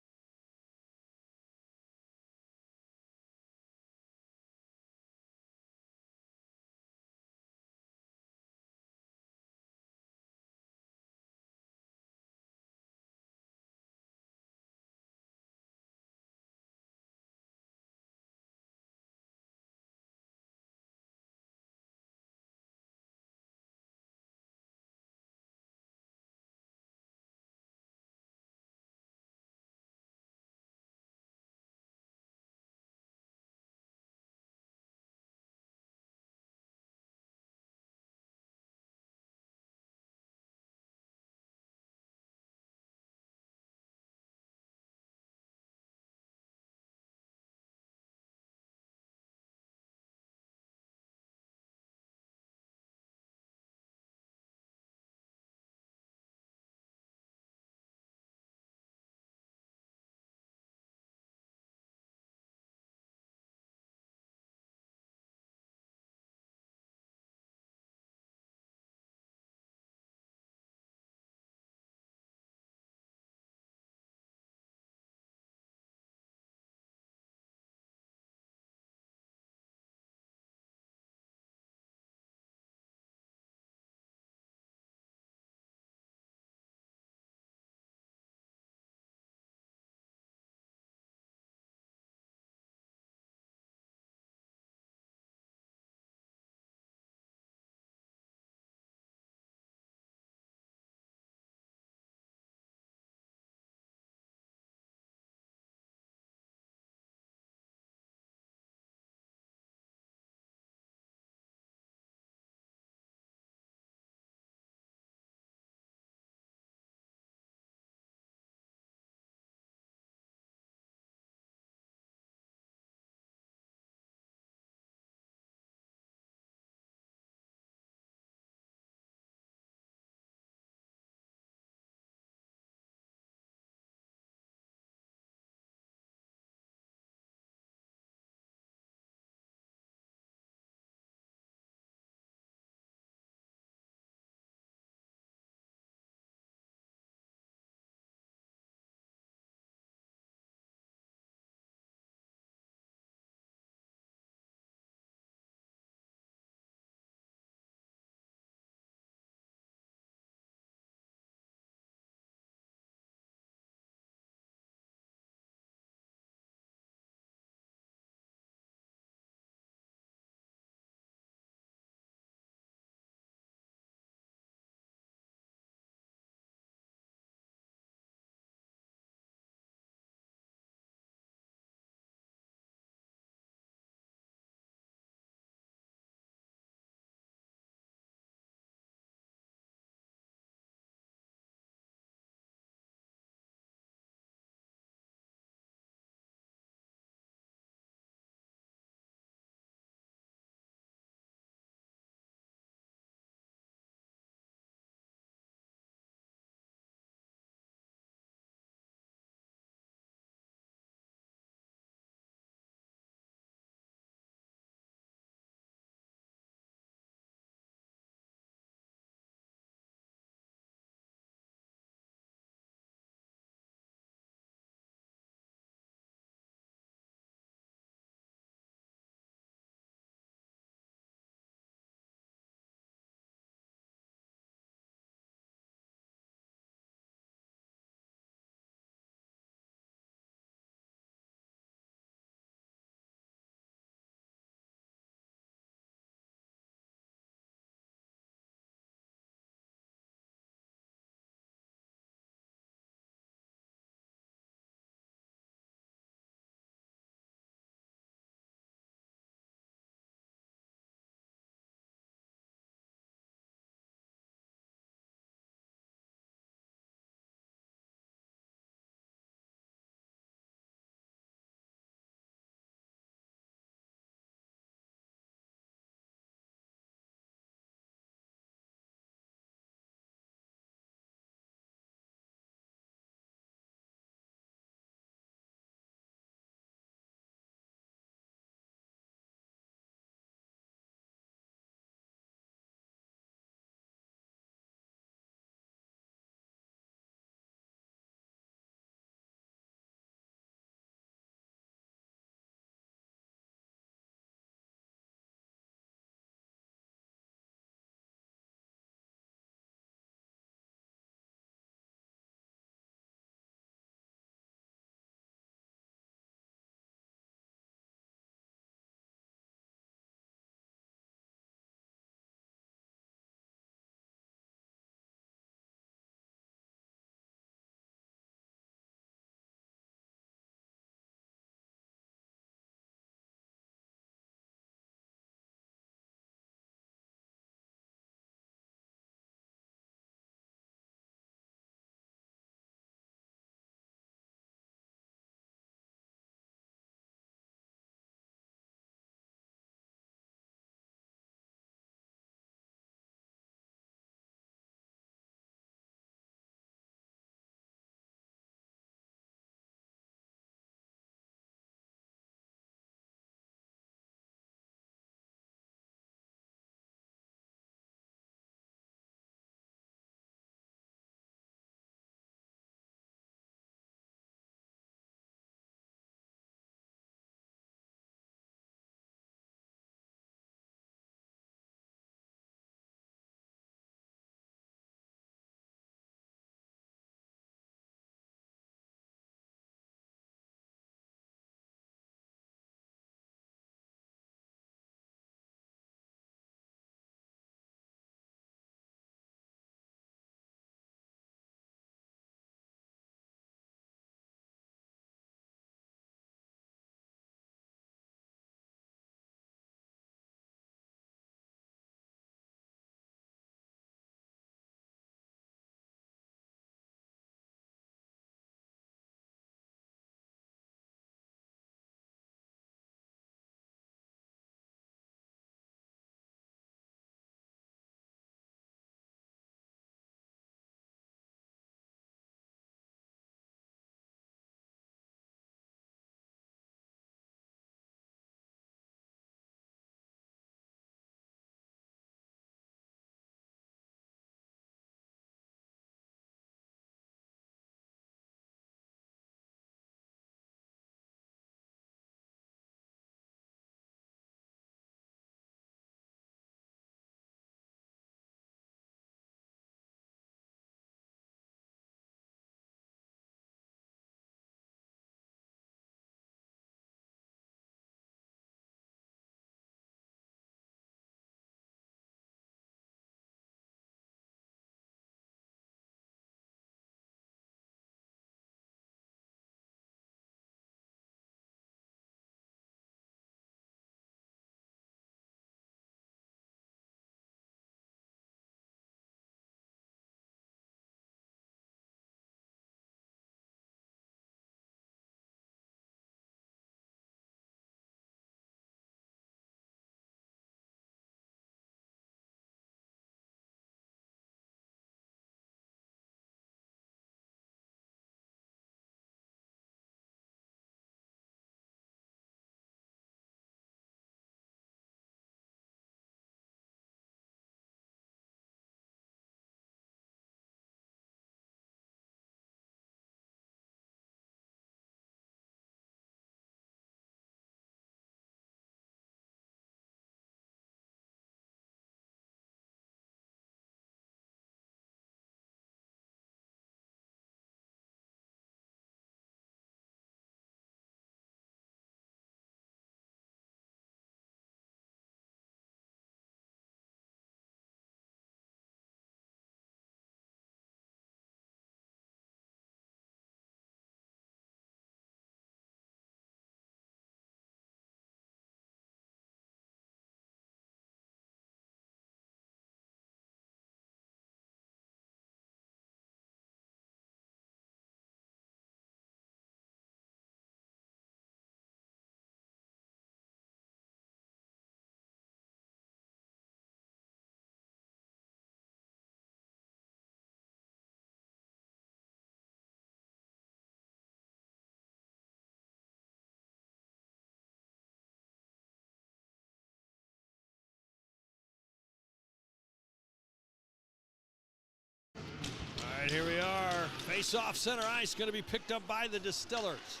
A: right, here we are. Face off center ice, going to be picked up by the Distillers.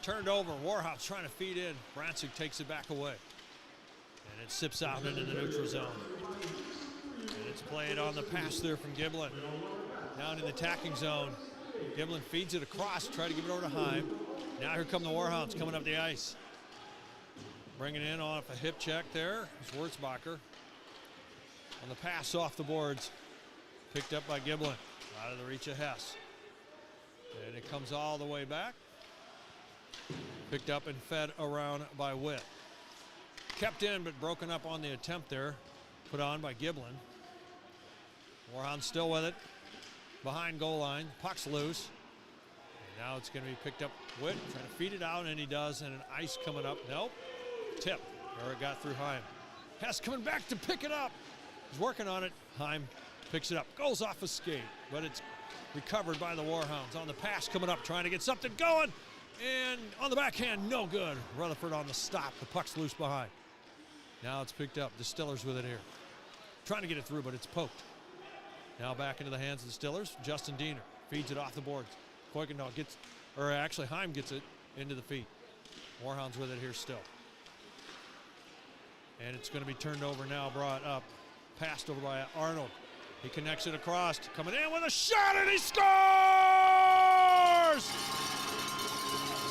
A: Turned over, Warhounds trying to feed in. Brancic takes it back away. And it sips out into the neutral zone. And it's played on the pass there from Giblin. Down in the attacking zone. Giblin feeds it across, try to give it over to Heim. Now here come the Warhounds coming up the ice. Bringing in off a hip check there. It's Wurzbacher. On the pass off the boards. Picked up by Giblin. Out of the reach of Hess. And it comes all the way back. Picked up and fed around by Witt. Kept in but broken up on the attempt there. Put on by Giblin. Warhounds still with it. Behind goal line. Puck's loose. And now it's going to be picked up. Witt trying to feed it out, and he does. And an ice coming up. Nope. Tip. Or it got through Heim. Hess coming back to pick it up. He's working on it. Heim picks it up. Goes off a skate. But it's recovered by the Warhounds. On the pass coming up. Trying to get something going. And on the backhand, no good. Rutherford on the stop. The puck's loose behind. Now it's picked up. Distillers with it here. Trying to get it through, but it's poked. Now back into the hands of the Distillers. Justin Diener feeds it off the boards. Kuykendall gets, or actually Heim gets it into the feet. Warhounds with it here still. And it's going to be turned over now, brought up. Passed over by Arnold. He connects it across. Coming in with a shot, and he scores!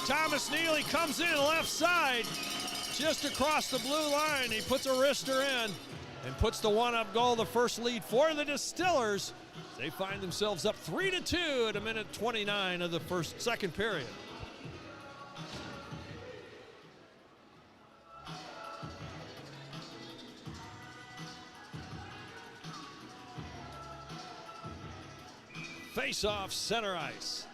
A: Thomas Neely comes in left side, just across the blue line. He puts a wrister in and puts the one-up goal, the first lead for the Distillers. They find themselves up 3-2 at a minute 29 of the second period. Face-off center ice.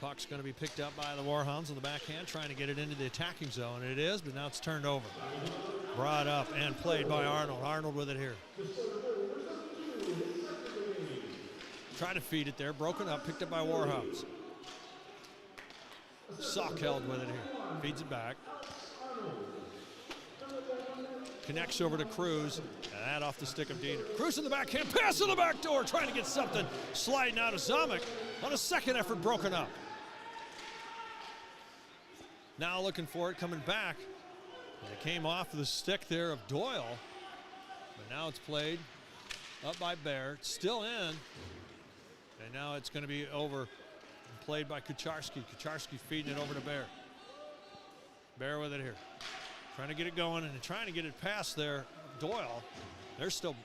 A: Puck's going to be picked up by the Warhounds on the backhand, trying to get it into the attacking zone. It is, but now it's turned over. Brought up and played by Arnold. Arnold with it here. Trying to feed it there. Broken up, picked up by Warhounds. Sock held with it here. Feeds it back. Connects over to Cruz, and that off the stick of Diener. Cruz in the backhand, pass in the back door, trying to get something. Sliding out of Zamek on a second effort, broken up. Now looking for it, coming back. And it came off the stick there of Doyle. But now it's played up by Bear. It's still in. And now it's going to be over and played by Kucharski. Kucharski feeding it over to Bear. Bear with it here. Trying to get it going and trying to get it past there. Doyle. There's still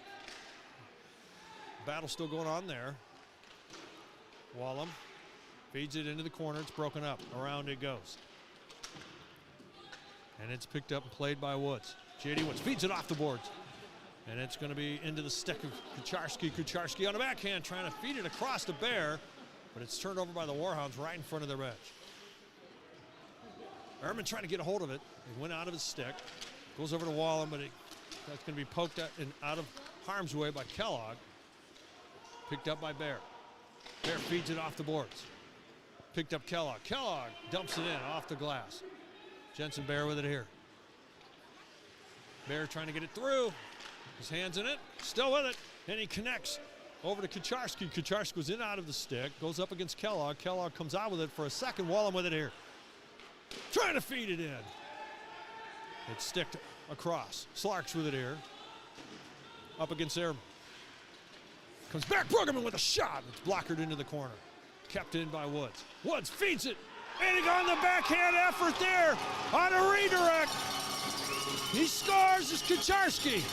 A: battle still going on there. Wallum feeds it into the corner. It's broken up. Around it goes. And it's picked up and played by Woods. J.D. Woods feeds it off the boards. And it's going to be into the stick of Kucharski. Kucharski on the backhand trying to feed it across to Bear. But it's turned over by the Warhounds right in front of their bench. Ehrman trying to get a hold of it. It went out of his stick. Goes over to Wallum, but that's going to be poked at and out of harm's way by Kellogg. Picked up by Bear. Bear feeds it off the boards. Picked up Kellogg. Kellogg dumps it in off the glass. Jensen Bear with it here. Bear trying to get it through. His hands in it. Still with it. And he connects over to Kucharski. Kucharski goes in and out of the stick. Goes up against Kellogg. Kellogg comes out with it for a second. Wallum with it here. Trying to feed it in. It's sticked across. Slarks with it here. Up against Airman. Comes back. Bruggeman with a shot. It's blockered into the corner. Kept in by Woods. Woods feeds it. And he got on the backhand effort there on a redirect. He scores. It's Kucharski.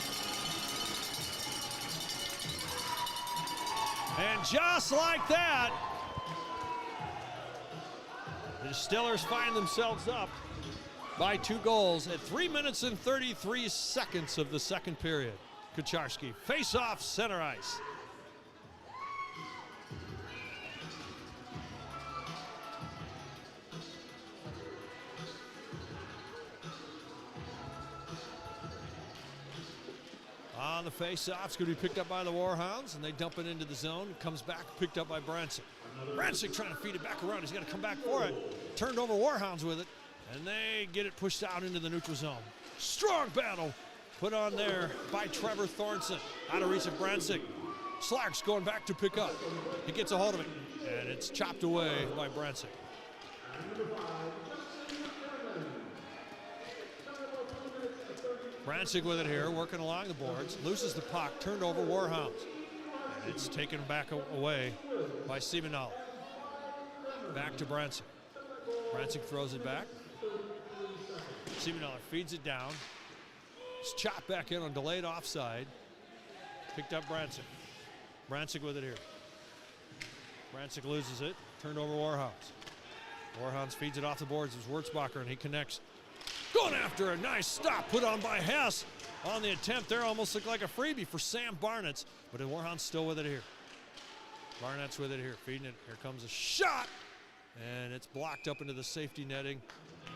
A: And just like that, the Distillers find themselves up by 2 goals at 3 minutes and 33 seconds of the second period. Kucharski, face-off center ice. On the face-off, it's going to be picked up by the Warhounds, and they dump it into the zone. It comes back, picked up by Brancic. Brancic trying to feed it back around. He's got to come back for it. Turned over Warhounds with it, and they get it pushed out into the neutral zone. Strong battle put on there by Trevor Thornton. Out of reach of Brancic. Slark's going back to pick up. He gets a hold of it, and it's chopped away by Bransick. Bransick with it here, working along the boards. Loses the puck, turned over Warhounds. And it's taken back away by Siebenhaler. Back to Bransick. Bransick throws it back. Siebenhaler feeds it down. It's chopped back in on delayed offside. Picked up Bransick. Bransick with it here. Bransick loses it. Turned over Warhounds. Warhounds feeds it off the boards. It's Wurzbacher, and he connects. Going after a nice stop put on by Hess on the attempt there. Almost looked like a freebie for Sam Barnett's, but Warhound's still with it here. Barnett's with it here, feeding it. Here comes a shot, and it's blocked up into the safety netting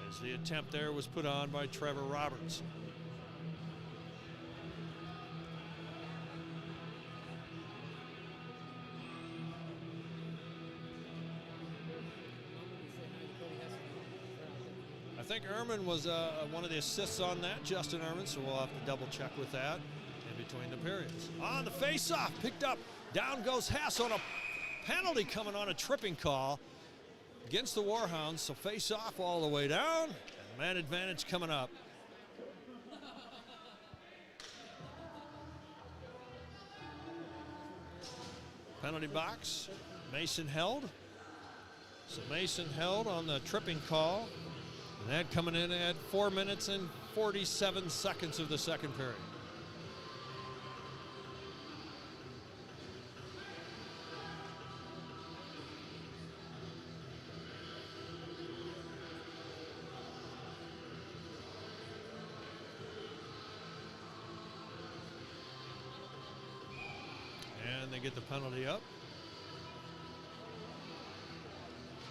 A: as the attempt there was put on by Trevor Roberts. I think Ehrman was one of the assists on that, Justin Ehrman, so we'll have to double check with that in between the periods. On the face-off, picked up, down goes Hess on a penalty coming on a tripping call against the Warhounds, so face-off all the way down, and man advantage coming up. Penalty box, Mason held. So Mason held on the tripping call. And that coming in at 4 minutes and 47 seconds of the second period. And they get the penalty up.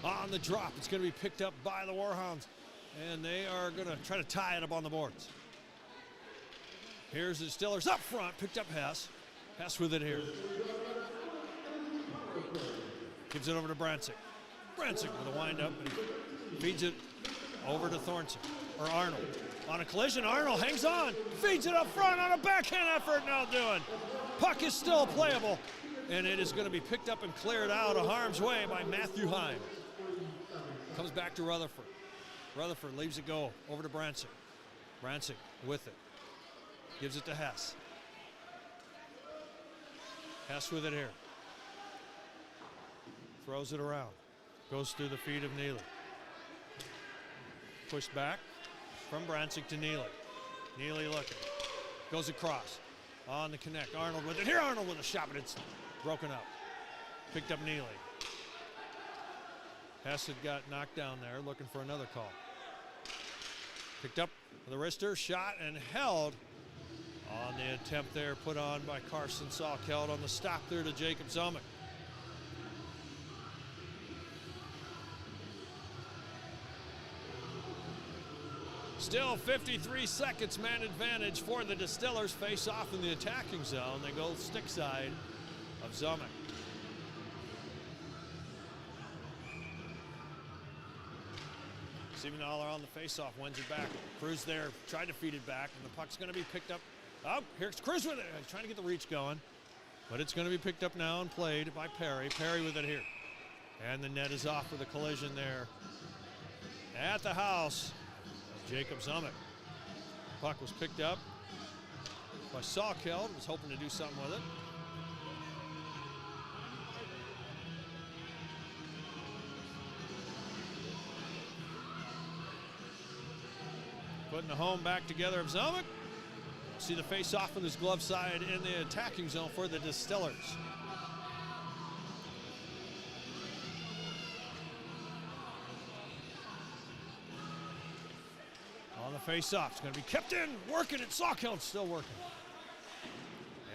A: On the drop, it's going to be picked up by the Warhounds. And they are going to try to tie it up on the boards. Here's the Distillers up front, picked up Hess. Hess with it here. Gives it over to Bransick. Bransick with a wind-up, and he feeds it over to Thornton, or Arnold. On a collision, Arnold hangs on, feeds it up front on a backhand effort, now doing. Puck is still playable, and it is going to be picked up and cleared out of harm's way by Matthew Heim. Comes back to Rutherford. Rutherford leaves it go over to Bransick. Bransick with it. Gives it to Hess. Hess with it here. Throws it around. Goes through the feet of Neely. Pushed back from Bransick to Neely. Neely looking. Goes across. On the connect. Arnold with it. Here Arnold with a shot, but it's broken up. Picked up Neely. Hess had got knocked down there, looking for another call. Picked up with a wrister, shot, and held on the attempt there put on by Carson Salkeld on the stop there to Jacob Zomick. Still 53 seconds, man advantage for the Distillers. Face off in the attacking zone. They go stick side of Zomick. Siebenhaler on the face-off, wins it back. Cruz there, tried to feed it back, and the puck's going to be picked up. Oh, here's Cruz with it. He's trying to get the reach going, but it's going to be picked up now and played by Perry. Perry with it here. And the net is off with a collision there at the house of Jacob Zomick. Puck was picked up by Salkeld, was hoping to do something with it. Putting the home back together of Zomick. See the face-off with his glove side in the attacking zone for the Distillers. On the face-off, it's going to be kept in, working it. Salkeld's still working.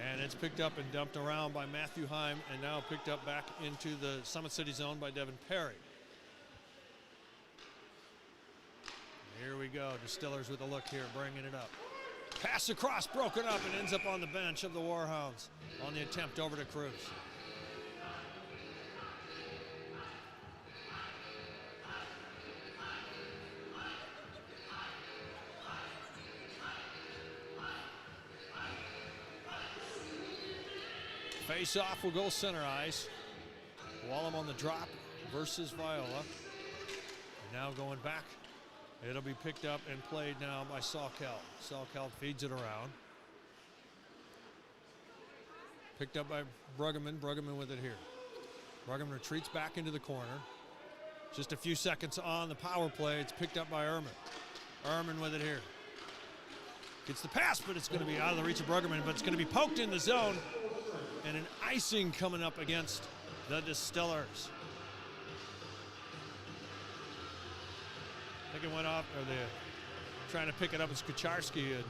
A: And it's picked up and dumped around by Matthew Heim, and now picked up back into the Summit City zone by Devin Perry. Here we go, Distillers with a look here, bringing it up. Pass across, broken up, and ends up on the bench of the Warhounds on the attempt over to Cruz. Face off will go center ice. Wallem on the drop versus Viola. And now going back. It'll be picked up and played now by Salkel. Salkel feeds it around. Picked up by Bruggeman. Bruggeman with it here. Bruggeman retreats back into the corner. Just a few seconds on the power play. It's picked up by Ehrman. Ehrman with it here. Gets the pass, but it's going to be out of the reach of Bruggeman, but it's going to be poked in the zone. And an icing coming up against the Distillers. I think it went off, or they're trying to pick it up as Kucharski had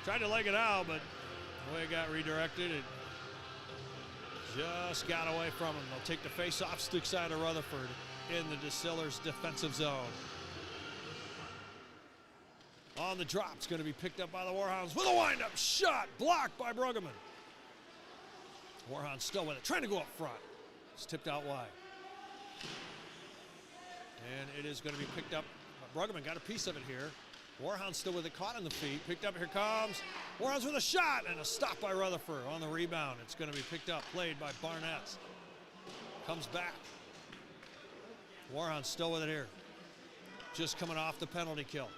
A: tried to leg it out, but the way it got redirected, it just got away from him. They'll take the face-off stick side of Rutherford in the Distillers' defensive zone. On the drop, it's going to be picked up by the Warhounds with a wind-up shot, blocked by Bruggeman. Warhounds still with it, trying to go up front. It's tipped out wide. And it is going to be picked up. Bruggeman got a piece of it here. Warhounds still with it, caught on the feet. Picked up, here comes Warhounds with a shot, and a stop by Rutherford on the rebound. It's going to be picked up, played by Barnett. Comes back. Warhounds still with it here. Just coming off the penalty kill.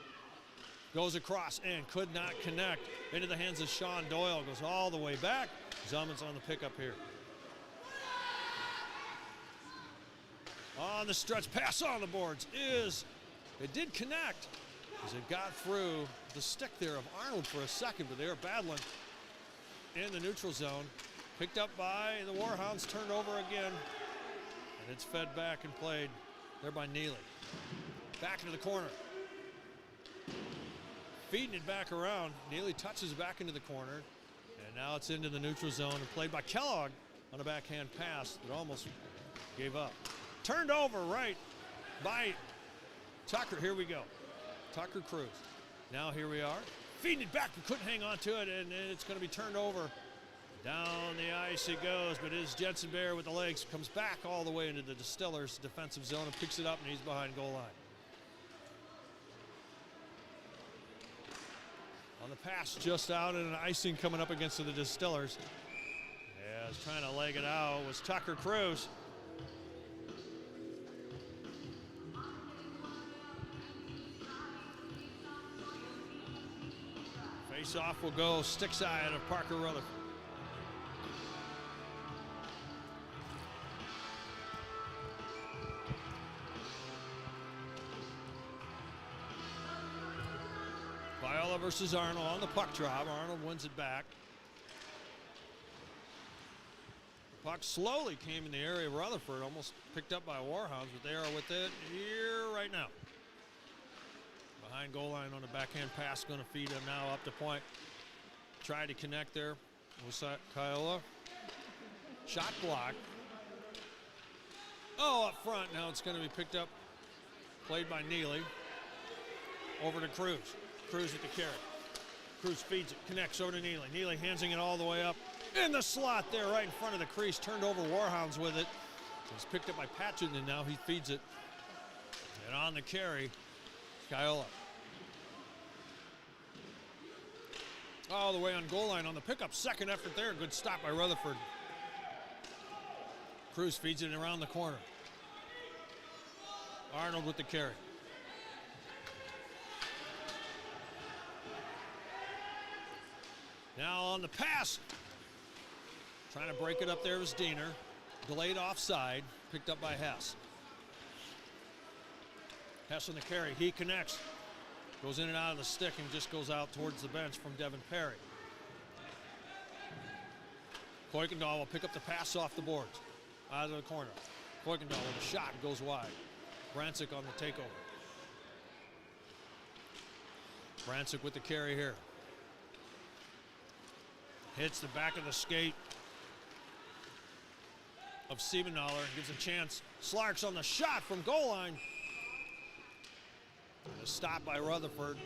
A: Goes across and could not connect. Into the hands of Sean Doyle. Goes all the way back. Zellman's on the pickup here. On the stretch, pass on the boards is, it did connect as it got through the stick there of Arnold for a second, but they were battling in the neutral zone. Picked up by the Warhounds, turned over again, and it's fed back and played there by Neely. Back into the corner. Feeding it back around. Neely touches back into the corner, and now it's into the neutral zone and played by Kellogg on a backhand pass that almost gave up. Turned over right by Tucker. Here we go. Tucker Cruz. Now here we are. Feeding it back, but couldn't hang on to it, and it's going to be turned over. Down the ice it goes, but it is Jensen Bear with the legs. Comes back all the way into the Distillers' defensive zone and picks it up, and he's behind goal line. On the pass, just out, and an icing coming up against the Distillers. Yeah, trying to leg it out was Tucker Cruz. Face-off will go stick side of Parker Rutherford. Viola versus Arnold on the puck drop. Arnold wins it back. The puck slowly came in the area of Rutherford, almost picked up by Warhounds, but they are with it here right now. Behind goal line on the backhand pass, going to feed him now up to point. Tried to connect there. Was that Kiola? Shot block. Oh, up front. Now it's going to be picked up. Played by Neely. Over to Cruz. Cruz with the carry. Cruz feeds it, connects over to Neely. Neely handsing it all the way up in the slot there right in front of the crease. Turned over Warhounds with it. It's picked up by Patchen, and now he feeds it. And on the carry, Kiola. All the way on goal line on the pickup. Second effort there. Good stop by Rutherford. Cruz feeds it around the corner. Arnold with the carry. Now on the pass. Trying to break it up there was Diener. Delayed offside. Picked up by Hess. Hess on the carry. He connects. Goes in and out of the stick and just goes out towards the bench from Devin Perry. Kuykendall will pick up the pass off the boards. Out of the corner. Kuykendall with a shot goes wide. Brancic on the takeover. Brancic with the carry here. Hits the back of the skate of Siebenthaler. Gives a chance. Slarks on the shot from goal line. A stop by Rutherford.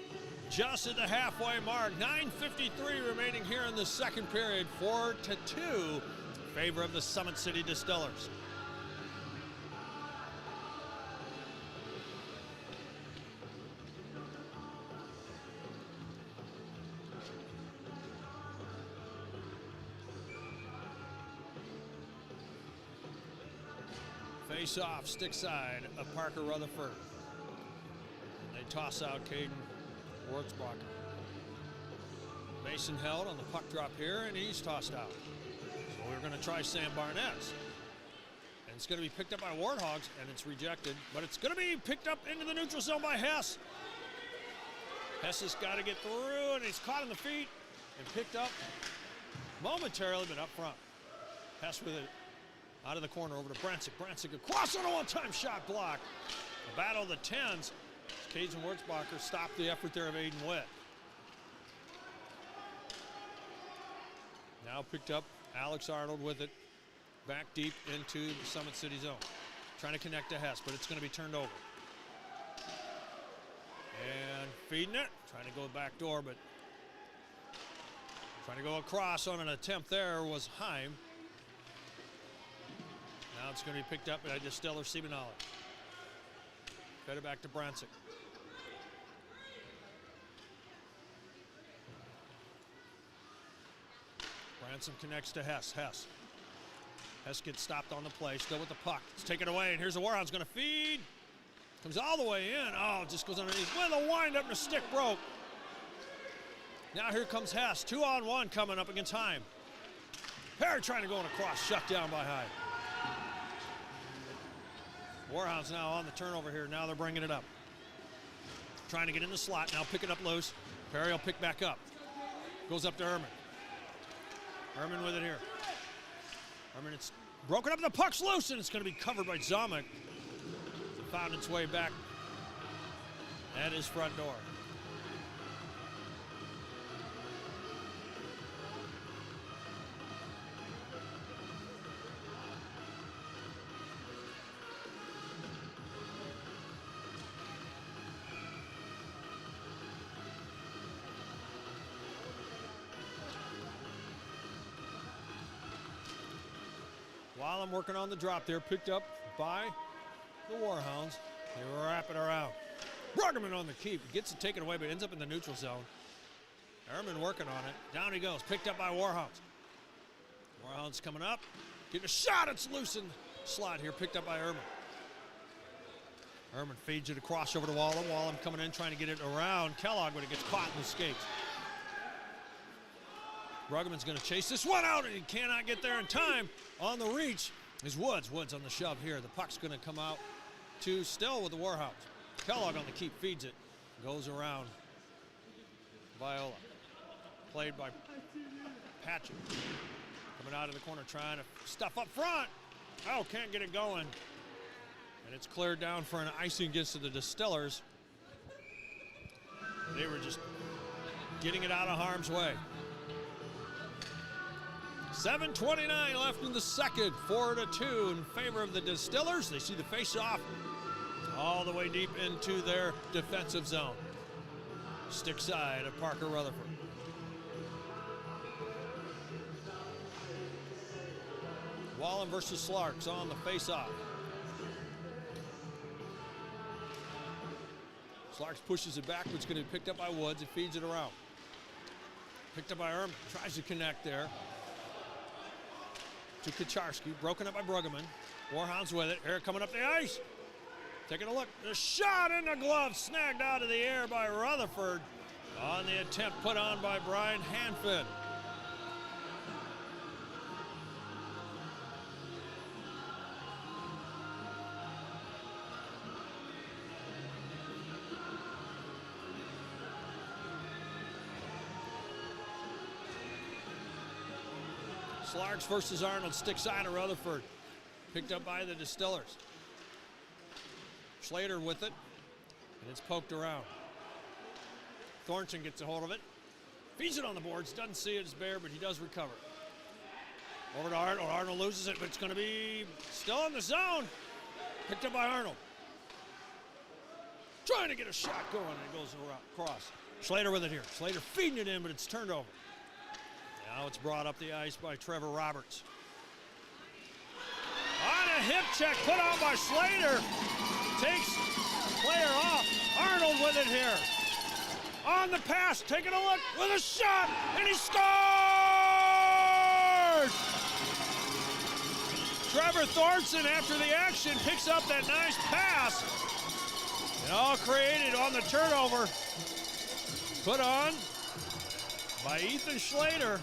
A: Just at the halfway mark. 9:53 remaining here in the second period. 4-2 in favor of the Summit City Distillers. Face off, stick side of Parker Rutherford. They toss out Caden Wurzbacher. Mason held on the puck drop here, and he's tossed out. So we're going to try Sam Barnes. And it's going to be picked up by Warhounds, and it's rejected. But it's going to be picked up into the neutral zone by Hess. Hess has got to get through, and he's caught on the feet and picked up momentarily, but up front. Hess with it out of the corner over to Brantzik. Brantzik across on a one-time shot block. The battle of the tens. Caden Wurzbacher stopped the effort there of Aiden Witt. Now picked up Alex Arnold with it back deep into the Summit City zone. Trying to connect to Hess, but it's going to be turned over. And feeding it, trying to go back door, but trying to go across on an attempt there was Heim. Now it's going to be picked up by Distiller Simonali. Fed it back to Brantzik. Branson connects to Hess. Hess gets stopped on the play, still with the puck. It's taken away, and here's the Warhounds going to feed. Comes all the way in. Oh, just goes underneath. With a wind-up and a stick broke. Now here comes Hess. 2-on-1 coming up against Heim. Perry trying to go on across, shut down by Heim. Warhounds now on the turnover here. Now they're bringing it up. Trying to get in the slot. Now pick it up loose. Perry will pick back up. Goes up to Ehrman. Ehrman with it here. Ehrman, it's broken up. The puck's loose, and it's going to be covered by Zomick. It found its way back at his front door. While I'm working on the drop there, picked up by the Warhounds. They wrap it around. Bruggeman on the keep. Gets it taken away, but ends up in the neutral zone. Ehrman working on it. Down he goes. Picked up by Warhounds. Warhounds coming up. Getting a shot. It's loose in the slot here. Picked up by Ehrman. Ehrman feeds it across over to Wallem. Wallem coming in, trying to get it around Kellogg, but it gets caught in the skates. Bruggeman's going to chase this one out, and he cannot get there in time. On the reach is Woods. Woods on the shove here. The puck's going to come out to still with the Warhounds. Kellogg on the keep, feeds it. Goes around Viola. Played by Patchett. Coming out of the corner, trying to stuff up front. Oh, can't get it going. And it's cleared down for an icing against the Distillers. They were just getting it out of harm's way. 7:29 left in the second, 4-2 in favor of the Distillers. They see the face-off all the way deep into their defensive zone. Stick side of Parker Rutherford. Wallem versus Slarks on the face-off. Slarks pushes it back, but it's going to be picked up by Woods. It feeds it around. Picked up by Ehrman. Tries to connect there to Kucharski, broken up by Bruggeman. Warhounds with it. Here coming up the ice. Taking a look. The shot in the glove, snagged out of the air by Rutherford on the attempt put on by Brian Hanford. Slarks versus Arnold, stick side of Rutherford. Picked up by the Distillers. Schlater with it, and it's poked around. Thornton gets a hold of it. Feeds it on the boards, doesn't see it, it's bare, but he does recover. Over to Arnold, Arnold loses it, but it's gonna be still in the zone. Picked up by Arnold. Trying to get a shot going, and it goes across. Schlater with it here. Schlater feeding it in, but it's turned over. Now it's brought up the ice by Trevor Roberts. On a hip check put on by Schlater. Takes player off. Arnold with it here. On the pass, taking a look with a shot, and he scored! Trevor Thornton, after the action, picks up that nice pass. It all created on the turnover. Put on by Ethan Schlater.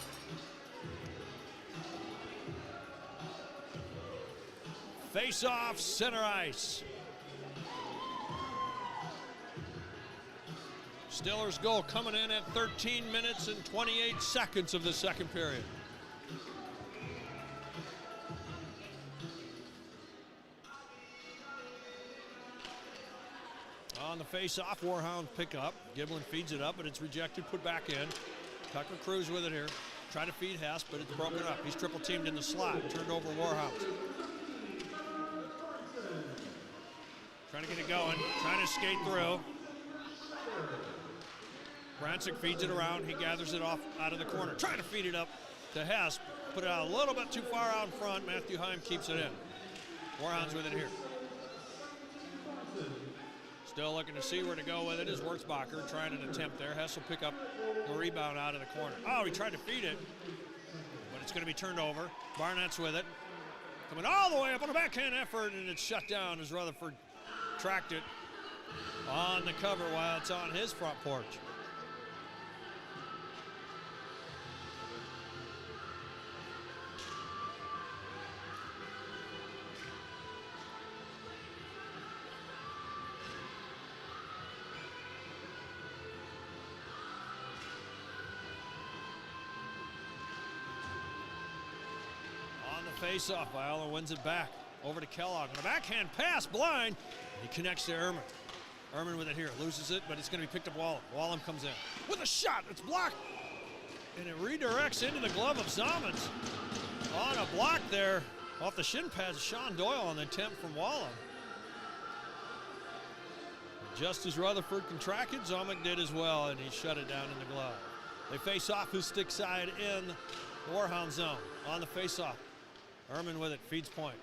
A: Face off, center ice. Distillers goal coming in at 13 minutes and 28 seconds of the second period. On the face-off, Warhound pick up. Giblin feeds it up, but it's rejected, put back in. Tucker Cruz with it here. Trying to feed Hess, but it's broken up. He's triple teamed in the slot. Turned over Warhounds. Trying to get it going. Trying to skate through. Bransick feeds it around. He gathers it off out of the corner. Trying to feed it up to Hess. Put it out a little bit too far out in front. Matthew Heim keeps it in. Warhounds with it here. Still looking to see where to go with it is Wurzbacher trying an attempt there. Hess will pick up the rebound out of the corner. Oh, he tried to feed it, but it's going to be turned over. Barnett's with it. Coming all the way up on a backhand effort, and it's shut down as Rutherford tracked it on the cover while it's on his front porch. Face-off, Viola wins it back. Over to Kellogg. And a backhand pass, blind. He connects to Ehrman. Ehrman with it here. Loses it, but it's going to be picked up Wallem. Wallem comes in with a shot. It's blocked. And it redirects into the glove of Zomans. On a block there off the shin pads of Sean Doyle on the attempt from Wallem. Just as Rutherford contracted, Zomick did as well, and he shut it down in the glove. They face off his stick side in the Warhound zone. On the face-off. Ehrman with it, feeds point.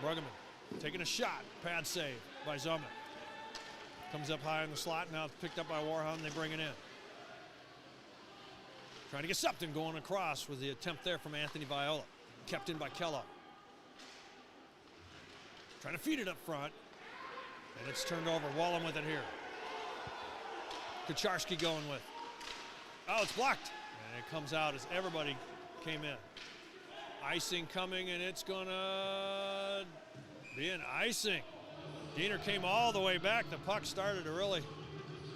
A: Bruggeman taking a shot, pad save by Zomick. Comes up high in the slot, now it's picked up by Warhound, they bring it in. Trying to get something going across with the attempt there from Anthony Viola. Kept in by Kellogg. Trying to feed it up front, and it's turned over. Wallem with it here. Kucharski going with. Oh, it's blocked, and it comes out as everybody came in. Icing coming, and it's gonna be an icing. Diener came all the way back. The puck started to really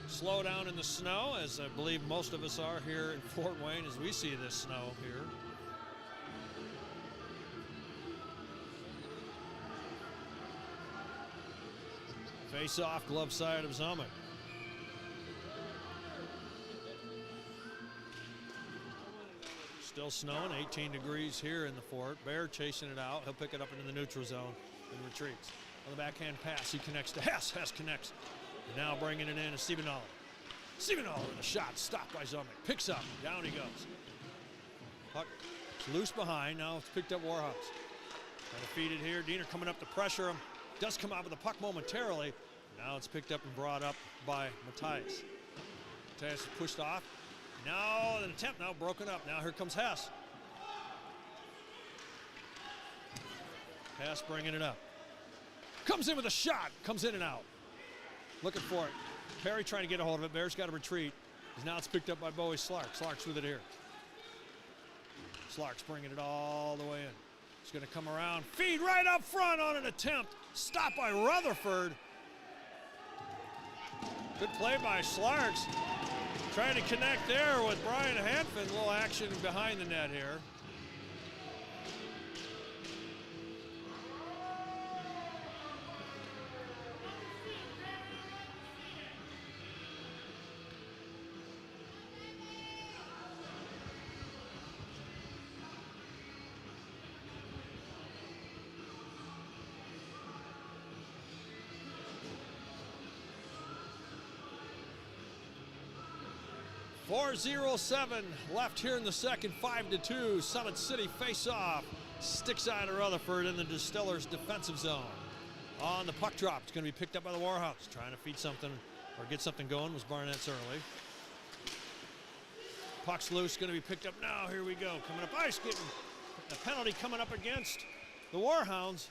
A: slow down in the snow, as I believe most of us are here in Fort Wayne as we see this snow here. Face off, glove side of Zomick. Still snowing, 18 degrees here in the fort. Bear chasing it out. He'll pick it up into the neutral zone and retreats. On the backhand pass, he connects to Hess. Hess connects. And now bringing it in is Stephen Nolan. Stephen Nolan with a shot, stopped by Zomick. Picks up, down he goes. Puck is loose behind, now it's picked up Warhouse. Trying to feed it here. Diener coming up to pressure him. Does come out with the puck momentarily. Now it's picked up and brought up by Matthias. Matthias is pushed off. Now an attempt, now broken up. Now here comes Hess. Hess bringing it up. Comes in with a shot, comes in and out. Looking for it. Perry trying to get a hold of it. Bear's got to retreat. Now it's picked up by Bowie Slark. Slark's with it here. Slark's bringing it all the way in. He's going to come around. Feed right up front on an attempt. Stopped by Rutherford. Good play by Slarks. Trying to connect there with Brian Hanfin. A little action behind the net here. .407 left here in the second, 5-2. Summit City face-off. Stick side of Rutherford in the Distillers defensive zone. On the puck drop, it's going to be picked up by the Warhounds. Trying to feed something or get something going was Barnett's early. Puck's loose, going to be picked up now. Here we go. Coming up ice, getting a penalty coming up against the Warhounds.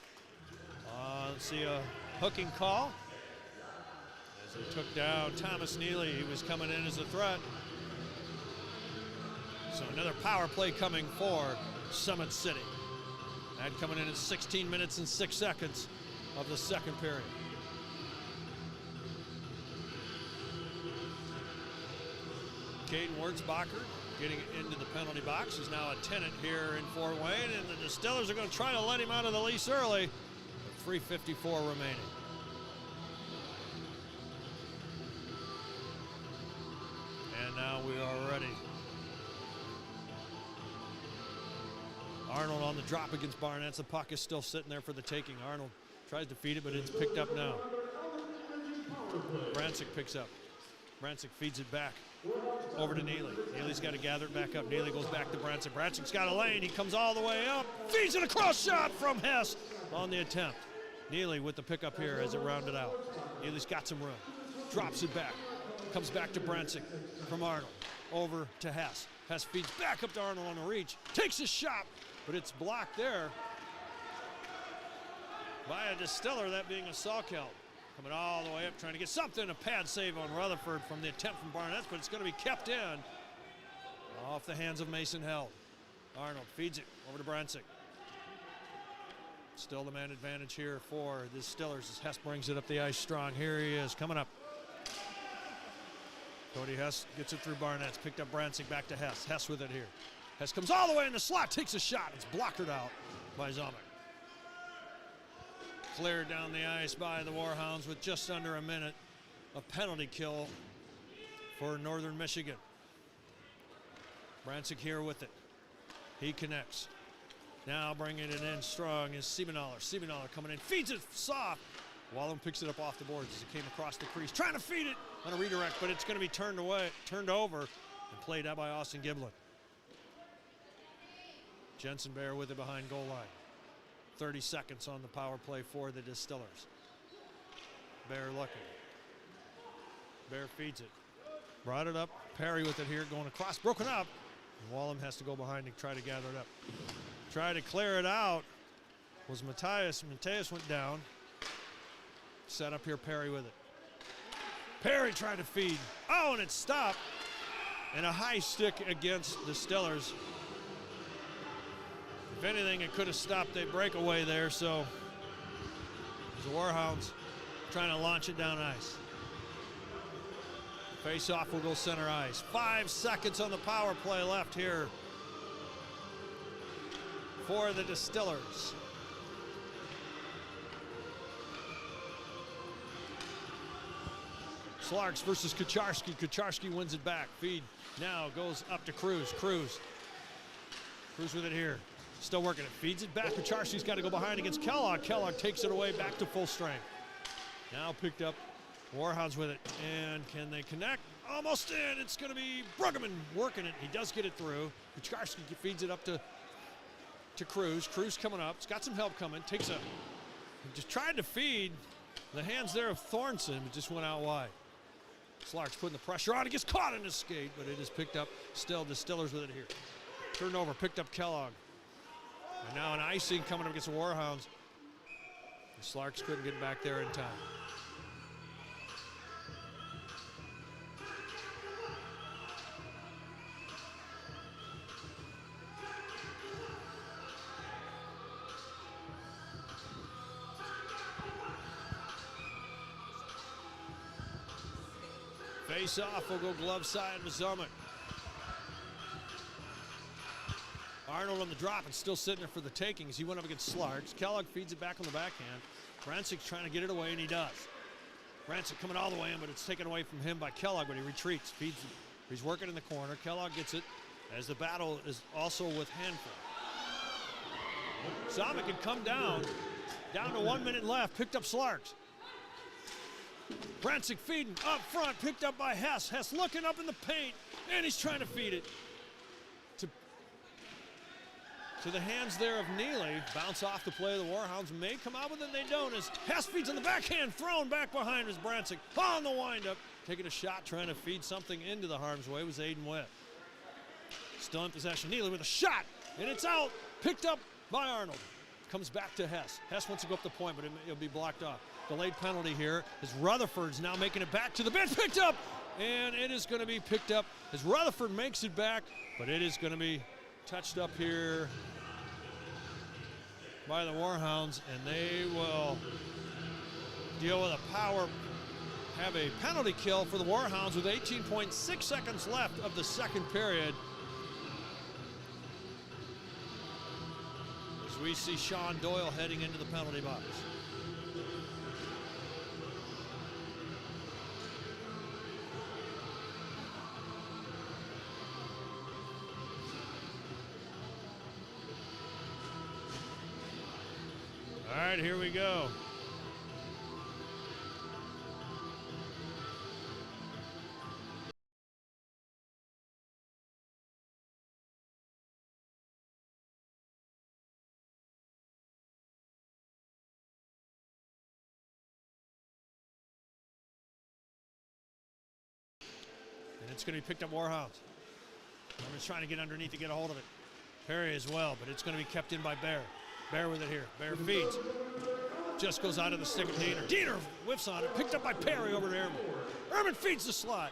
A: Let's see, a hooking call. As they took down Thomas Neely, he was coming in as a threat. So another power play coming for Summit City. That coming in at 16 minutes and 6 seconds of the second period. Caden Wurzbacher getting into the penalty box. He's now a tenant here in Fort Wayne, and the Distillers are going to try to let him out of the lease early. 3:54 remaining. And now we are ready. Arnold on the drop against Barnett. The puck is still sitting there for the taking. Arnold tries to feed it, but it's picked up now. Brancic picks up. Brancic feeds it back over to Neely. Neely's got to gather it back up. Neely goes back to Brancic. Brancic's got a lane. He comes all the way up. Feeds it across, shot from Hess on the attempt. Neely with the pickup here as it rounded out. Neely's got some room. Drops it back. Comes back to Brancic from Arnold. Over to Hess. Hess feeds back up to Arnold on the reach. Takes a shot, but it's blocked there by a Distiller, that being a Sawkeld. Coming all the way up, trying to get something. A pad save on Rutherford from the attempt from Barnett, but it's going to be kept in. Off the hands of Mason Held. Arnold feeds it over to Brancic. Still the man advantage here for the Distillers as Hess brings it up the ice strong. Here he is, coming up. Cody Hess gets it through Barnett. Picked up Brancic, back to Hess. Hess with it here. Hess comes all the way in the slot, takes a shot. It's blockered out by Zomick. Cleared down the ice by the Warhounds with just under a minute of penalty kill for Northern Michigan. Brancic here with it. He connects. Now bringing it in strong is Siebenthaler. Siebenthaler coming in, feeds it soft. Wallem picks it up off the boards as it came across the crease. Trying to feed it on a redirect, but it's going to be turned over and played out by Austin Giblin. Jensen Bear with it behind goal line. 30 seconds on the power play for the Distillers. Bear looking. Bear feeds it. Brought it up. Perry with it here, going across, broken up. And Wallem has to go behind and try to gather it up. Try to clear it out was Matthias. Matthias went down. Set up here, Perry with it. Perry tried to feed. Oh, and it stopped. And a high stick against the Distillers. If anything, it could have stopped a breakaway there, so the Warhounds trying to launch it down ice. Face-off will go center ice. 5 seconds on the power play left here for the Distillers. Slarks versus Kucharski. Kucharski wins it back. Feed now goes up to Cruz. Cruz with it here. Still working it. Feeds it back. Kucharski's got to go behind against Kellogg. Kellogg takes it away back to full strength. Now picked up. Warhounds with it. And can they connect? Almost in. It's going to be Bruggeman working it. He does get it through. Kucharski feeds it up to Cruz. Cruz coming up. It's got some help coming. Takes a. Just tried to feed. The hands there of Thornton, but just went out wide. Slark's putting the pressure on. He gets caught in his skate, but it is picked up. Still, Distillers with it here. Turned over, picked up Kellogg. And now an icing coming up against the Warhounds. The Slarks couldn't get back there in time. Face off will go glove side with Zomick. Arnold on the drop and still sitting there for the taking as he went up against Slarks. Kellogg feeds it back on the backhand. Brancic's trying to get it away, and he does. Brancic coming all the way in, but it's taken away from him by Kellogg, but he retreats. Feeds it. He's working in the corner. Kellogg gets it as the battle is also with Handful. Zomick had come down to 1 minute left, picked up Slarks. Brancic feeding up front, picked up by Hess. Hess looking up in the paint, and he's trying to feed it to the hands there of Neely. Bounce off the play. The Warhounds may come out with it, they don't, as Hess feeds on the backhand, thrown back behind as Brancic on the windup. Taking a shot, trying to feed something into the harm's way was Aiden Webb. Still in possession. Neely with a shot, and it's out. Picked up by Arnold. Comes back to Hess. Hess wants to go up the point, but it'll be blocked off. Delayed penalty here as Rutherford's now making it back to the bench. Picked up, and it is going to be picked up as Rutherford makes it back, but it is going to be touched up here by the Warhounds, and they will deal with a power, have a penalty kill for the Warhounds with 18.6 seconds left of the second period. As we see Sean Doyle heading into the penalty box. All right, here we go. And it's going to be picked up Warhounds. Herman's trying to get underneath to get a hold of it. Perry as well, but it's going to be kept in by Bear. Bear with it here. Bear feeds. Just goes out of the stick of Diener. Diener whiffs on it. Picked up by Perry over to Ehrman. Ehrman feeds the slot.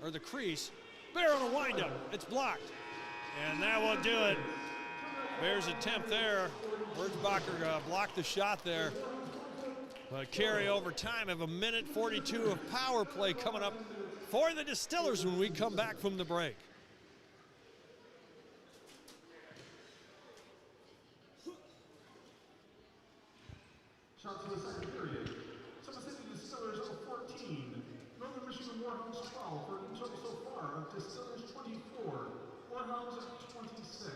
A: Or the crease. Bear on a windup. It's blocked. And that will do it. Bear's attempt there. Wurzbacher blocked the shot there. But carry over time of 1:42 of power play coming up for the Distillers when we come back from the break.
B: Shots in the second period. Summer City Distillers 14. Northern Michigan Warhounds 12 for a total so far of Distillers 24. Warhounds 26.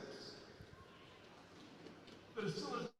B: The Distillers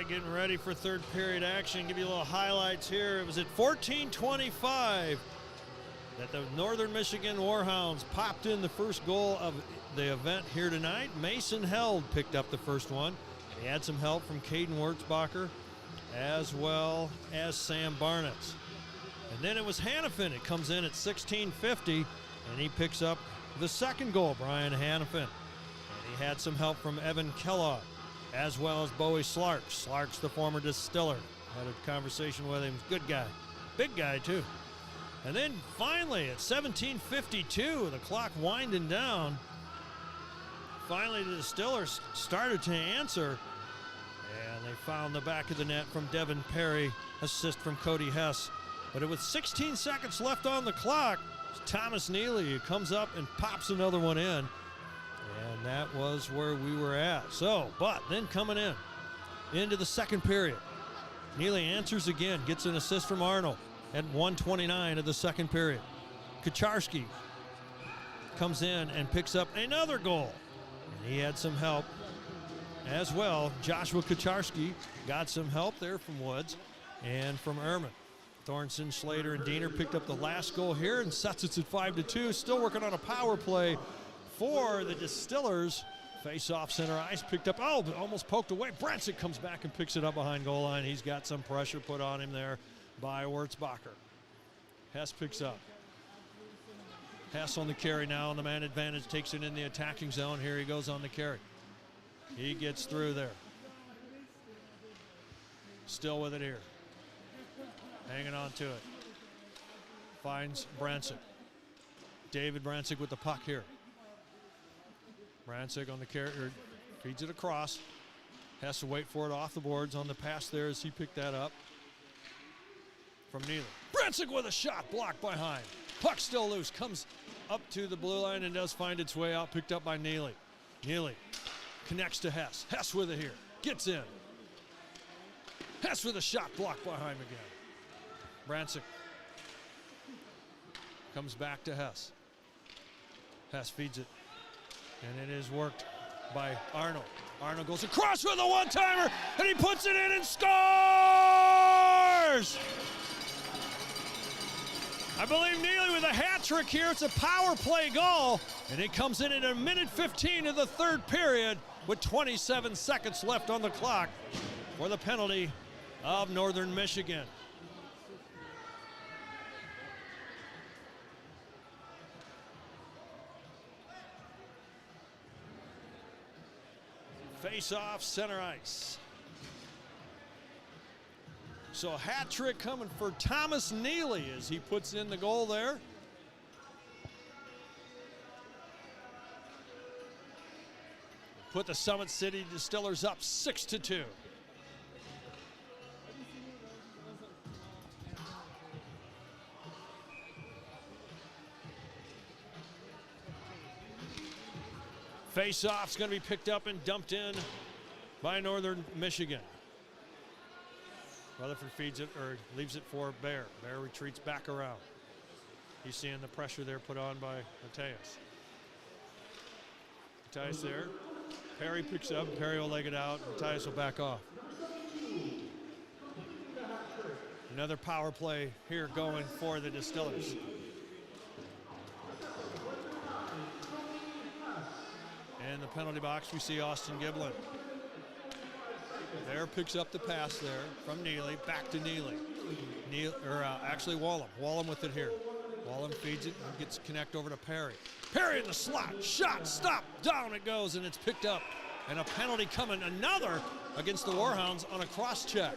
A: getting ready for third period action. Give you a little highlights here. It was at 14:25 that the Northern Michigan Warhounds popped in the first goal of the event here tonight. Mason Held picked up the first one. He had some help from Caden Wurzbacher as well as Sam Barnett. And then it was Hannafin. It comes in at 16:50, and he picks up the second goal, Brian Hannafin. And he had some help from Evan Kellogg, as well as Bowie Slarks. Slarks, the former Distiller. Had a conversation with him. Good guy. Big guy, too. And then finally, at 17:52, the clock winding down, finally the Distillers started to answer, and they found the back of the net from Devin Perry, assist from Cody Hess. But with 16 seconds left on the clock, Thomas Neely who comes up and pops another one in. And that was where we were at. So, but then coming into the second period, Neely answers again, gets an assist from Arnold at 1:29 of the second period. Kucharski comes in and picks up another goal. And he had some help as well. Joshua Kucharski got some help there from Woods and from Ehrman. Thornton, Slater, and Diener picked up the last goal here and sets it at 5-2. Still working on a power play for the Distillers. Face-off center ice picked up. Oh, but almost poked away. Brentzik comes back and picks it up behind goal line. He's got some pressure put on him there by Wurzbacher. Hess picks up. Hess on the carry now, and the man advantage takes it in the attacking zone. Here he goes on the carry. He gets through there. Still with it here. Hanging on to it. Finds Brentzik. David Brentzik with the puck here. Brentzik on the carry, feeds it across. Has to wait for it off the boards on the pass there as he picked that up from Neely. Brentzik with a shot, blocked by Heim. Puck still loose, comes up to the blue line and does find its way out, picked up by Neely. Neely connects to Hess. Hess with it here, gets in. Hess with a shot, blocked by Heim again. Brentzik comes back to Hess. Hess feeds it, and it is worked by Arnold. Arnold goes across with a one-timer, and he puts it in and scores! I believe Neely with a hat trick here. It's a power play goal, and it comes in at a minute 15 of the third period with 27 seconds left on the clock for the penalty of Northern Michigan. Face-off, center ice. So a hat trick coming for Thomas Neely as he puts in the goal there. Put the Summit City Distillers up 6-2. Face-off's going to be picked up and dumped in by Northern Michigan. Rutherford feeds it, or leaves it for Bear. Bear retreats back around. He's seeing the pressure there put on by Mateus. Mateus there. Perry picks up. Perry will leg it out. Mateus will back off. Another power play here going for the Distillers. In the penalty box, we see Austin Giblin. Bear picks up the pass there from Neely, back to Neely. Actually Wallem. Wallem with it here. Wallem feeds it and gets connect over to Perry. Perry in the slot, shot, stop, down it goes, and it's picked up. And a penalty coming, another against the Warhounds on a cross check.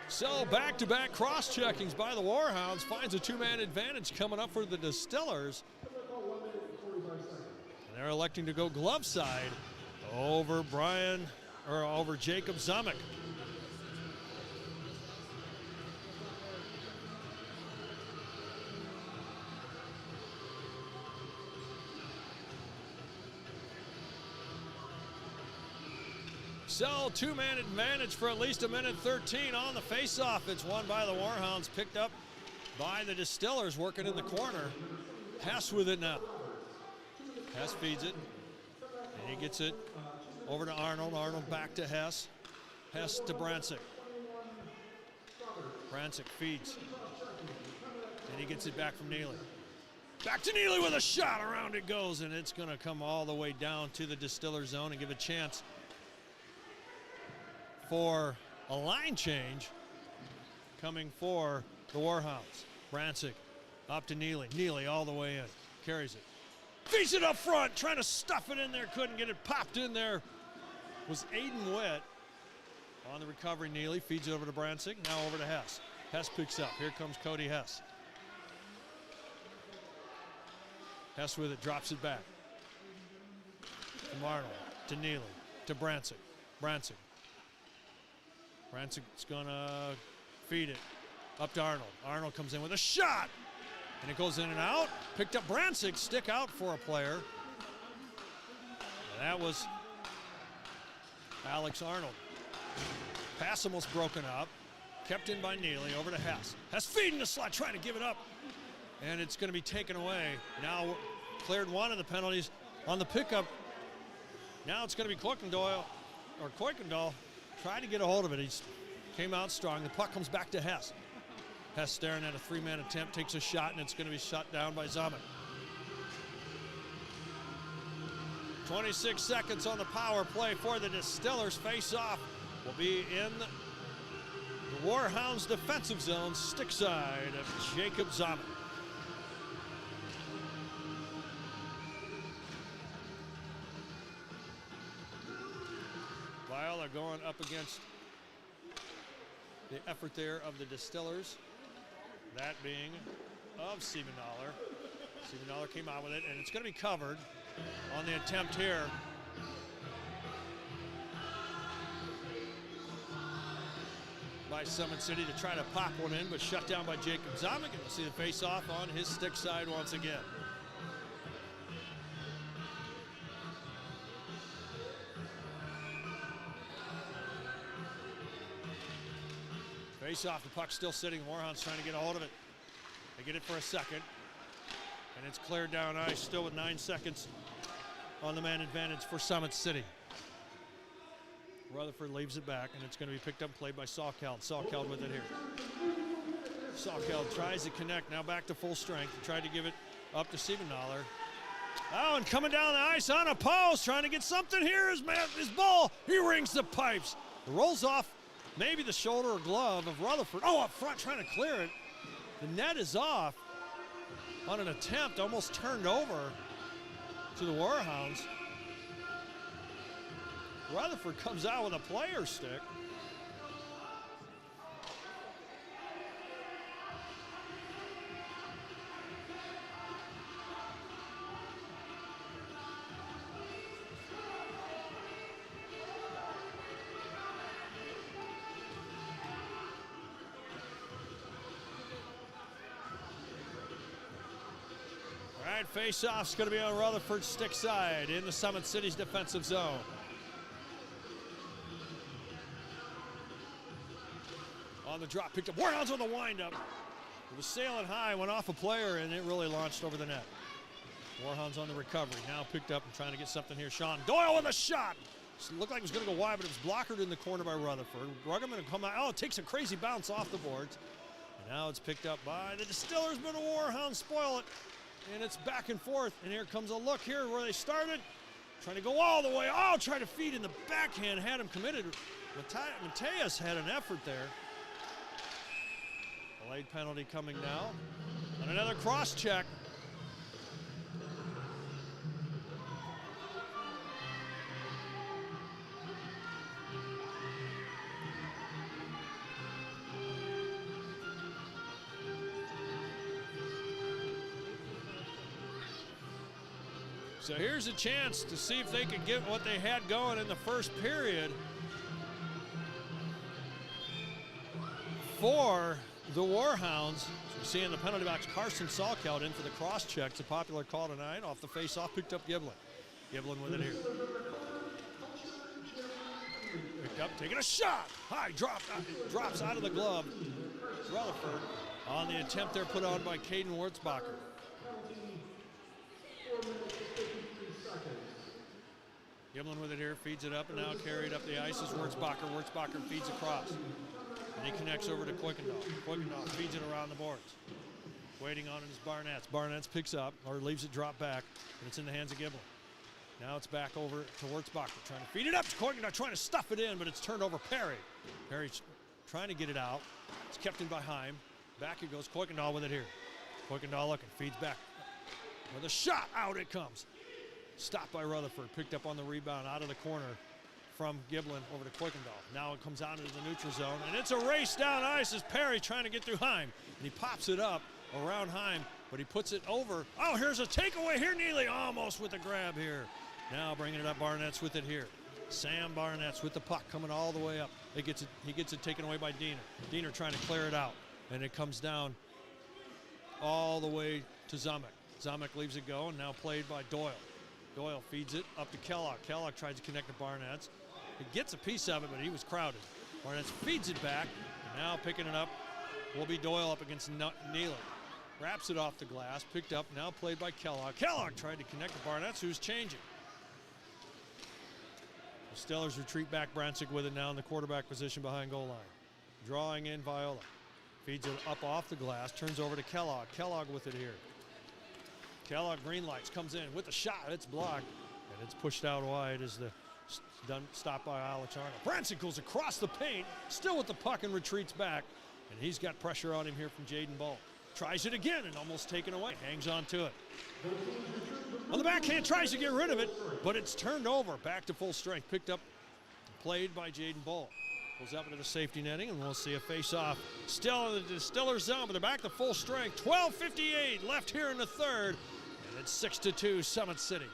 A: So back-to-back cross-checkings by the Warhounds, finds a two-man advantage coming up for the Distillers. And they're electing to go glove side over Jacob Zumick. So two-man advantage for at least a minute 13 on the face-off. It's won by the Warhounds, picked up by the Distillers, working in the corner. Hess with it now. Hess feeds it, and he gets it over to Arnold. Arnold back to Hess. Hess to Brancic. Brancic feeds, and he gets it back from Neely. Back to Neely with a shot. Around it goes, and it's going to come all the way down to the Distiller zone and give a chance for a line change coming for the Warhounds. Brancic up to Neely. Neely all the way in. Carries it. Feeds it up front. Trying to stuff it in there. Couldn't get it popped in there. Was Aiden Witt on the recovery. Neely feeds it over to Brancic. Now over to Hess. Hess picks up. Here comes Cody Hess. Hess with it. Drops it back. From Arnold to Neely to Brancic. Brancic's going to feed it up to Arnold. Arnold comes in with a shot. And it goes in and out. Picked up Brancic. Stick out for a player. And that was Alex Arnold. Pass almost broken up. Kept in by Neely. Over to Hess. Hess feeding the slot. Trying to give it up. And it's going to be taken away. Now cleared one of the penalties on the pickup. Now it's going to be Kuykendall. Tried to get a hold of it. He came out strong. The puck comes back to Hess. Hess staring at a three-man attempt, takes a shot, and it's going to be shut down by Zamek. 26 seconds on the power play for the Distillers. Face-off will be in the Warhounds' defensive zone, stick side of Jacob Zamek. While they're going up against the effort there of the Distillers, that being of Siebenthaler. Siebenthaler came out with it, and it's going to be covered on the attempt here. By Summit City to try to pop one in, but shut down by Jacob Zamek. And we'll see the face-off on his stick side once again. Face-off, the puck still sitting. Warhounds trying to get a hold of it. They get it for a second. And it's cleared down ice, still with 9 seconds on the man advantage for Summit City. Rutherford leaves it back, and it's going to be picked up and played by Salkeld. Salkeld with it here. Salkeld tries to connect, now back to full strength. Tried to give it up to Siebenthaler. Oh, and coming down the ice on a post, trying to get something here. His ball, he rings the pipes. It rolls off maybe the shoulder or glove of Rutherford. Oh, up front, trying to clear it. The net is off on an attempt, almost turned over to the Warhounds. Rutherford comes out with a player stick. All right, face-off's going to be on Rutherford's stick side in the Summit City's defensive zone. On the drop, picked up. Warhounds on the windup. It was sailing high, went off a player, and it really launched over the net. Warhounds on the recovery, now picked up and trying to get something here. Sean Doyle with a shot. It looked like it was going to go wide, but it was blockered in the corner by Rutherford. Ruggeman to come out. Oh, it takes a crazy bounce off the boards. And now it's picked up by the Distillers, but the Warhounds spoil it. And it's back and forth. And here comes a look here where they started. Trying to go all the way. Oh, trying to feed in the backhand. Had him committed. Mateus had an effort there. A late penalty coming now. And another cross check. So here's a chance to see if they can get what they had going in the first period for the Warhounds. So we see in the penalty box, Carson Salkeld in for the cross check. It's a popular call tonight. Off the face-off, picked up Giblin. Giblin with it here. Picked up, taking a shot. High drop, drops out of the glove. Rutherford on the attempt there put on by Caden Wurzbacher. Giblin with it here, feeds it up, and now carried up the ice is Wurzbacher. Wurzbacher feeds across. And he connects over to Kuykendall. Kuykendall feeds it around the boards. Waiting on it is Barnett. Barnett picks up, or leaves it drop back, and it's in the hands of Giblin. Now it's back over to Wurzbacher, trying to feed it up to Kuykendall, trying to stuff it in, but it's turned over Perry. Perry's trying to get it out. It's kept in by Heim. Back it goes, Kuykendall with it here. Kuykendall looking, feeds back. With a shot, out it comes. Stopped by Rutherford, picked up on the rebound out of the corner from Giblin over to Kuykendall. Now it comes out into the neutral zone, and it's a race down ice as Perry trying to get through Heim. And he pops it up around Heim, but he puts it over. Oh, here's a takeaway here. Neely almost with a grab here. Now bringing it up, Barnett's with it here. Sam Barnett's with the puck coming all the way up. He gets it taken away by Diener. Diener trying to clear it out, and it comes down all the way to Zamek. Zamek leaves it go, and now played by Doyle. Doyle feeds it up to Kellogg. Kellogg tries to connect to Barnett's. He gets a piece of it, but he was crowded. Barnett's feeds it back, and now picking it up will be Doyle up against Neely. Wraps it off the glass, picked up, now played by Kellogg. Kellogg tried to connect to Barnett's, who's changing. The Distillers retreat back, Brancic with it now in the quarterback position behind goal line. Drawing in Viola. Feeds it up off the glass, turns over to Kellogg. Kellogg with it here. Kellogg green lights, comes in with the shot, it's blocked, and it's pushed out wide as the stopped by Alex Arnold. Brancic goes across the paint, still with the puck and retreats back, and he's got pressure on him here from Jaden Ball. Tries it again and almost taken away, hangs on to it. On the backhand, tries to get rid of it, but it's turned over, back to full strength, picked up, played by Jaden Ball. Goes up into the safety netting, and we'll see a face-off. Still in the Distillers zone, but they're back to full strength. 12:58 left here in the third, and it's 6-2 Summit City.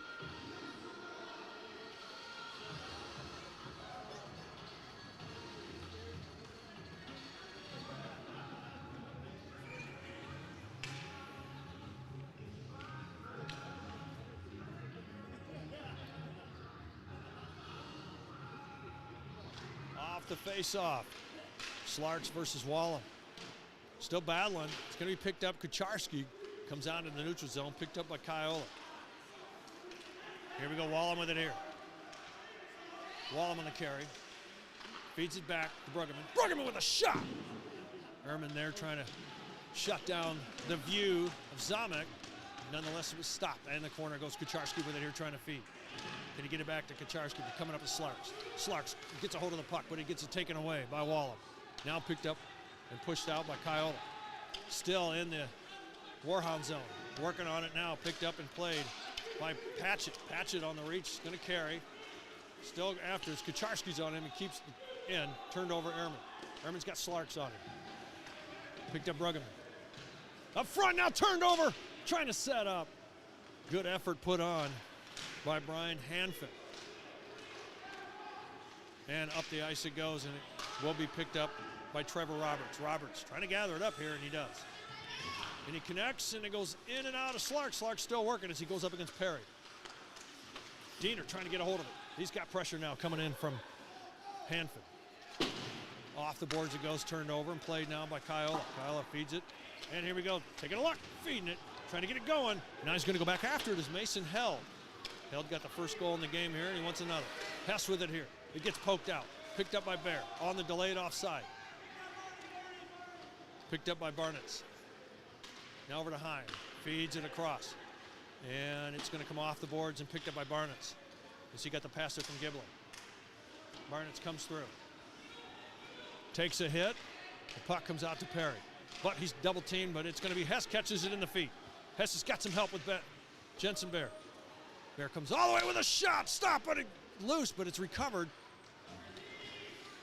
A: The face-off. Slarks versus Wallem. Still battling. It's going to be picked up. Kucharski comes out in the neutral zone, picked up by Kyola. Here we go, Wallem with it here. Wallem on the carry. Feeds it back to Bruggeman. Bruggeman with a shot! Ehrman there trying to shut down the view of Zamek. Nonetheless, it was stopped. And in the corner goes Kucharski with it here trying to feed. Can he get it back to Kucharski? Coming up to Slarks. Slarks gets a hold of the puck, but he gets it taken away by Wallem. Now picked up and pushed out by Kyola. Still in the Warhound zone. Working on it now. Picked up and played by Patchett. Patchett on the reach. Going to carry. Still after. It's Kucharski's on him. He keeps it in. Turned over Ehrman. Ehrman's got Slarks on him. Picked up Bruggeman. Up front now. Turned over. Trying to set up. Good effort put on by Brian Hanford. And up the ice it goes, and it will be picked up by Trevor Roberts. Roberts trying to gather it up here, and he does. And he connects, and it goes in and out of Slark. Slark's still working as he goes up against Perry. Diener trying to get a hold of it. He's got pressure now coming in from Hanford. Off the boards it goes, turned over and played now by Kyola. Kyola feeds it, and here we go. Taking a look, feeding it, trying to get it going. Now he's going to go back after it as Mason Held. Held got the first goal in the game here, and he wants another. Hess with it here. It gets poked out. Picked up by Bear on the delayed offside. Picked up by Barnett. Now over to Heim. Feeds it across. And it's going to come off the boards and picked up by Barnett. As he got the pass there from Giblin. Barnett comes through. Takes a hit. The puck comes out to Perry. But he's double teamed, but it's going to be Hess catches it in the feet. Hess has got some help with Jensen Bear. Bear comes all the way with a shot. Stop, but it's loose, but it's recovered.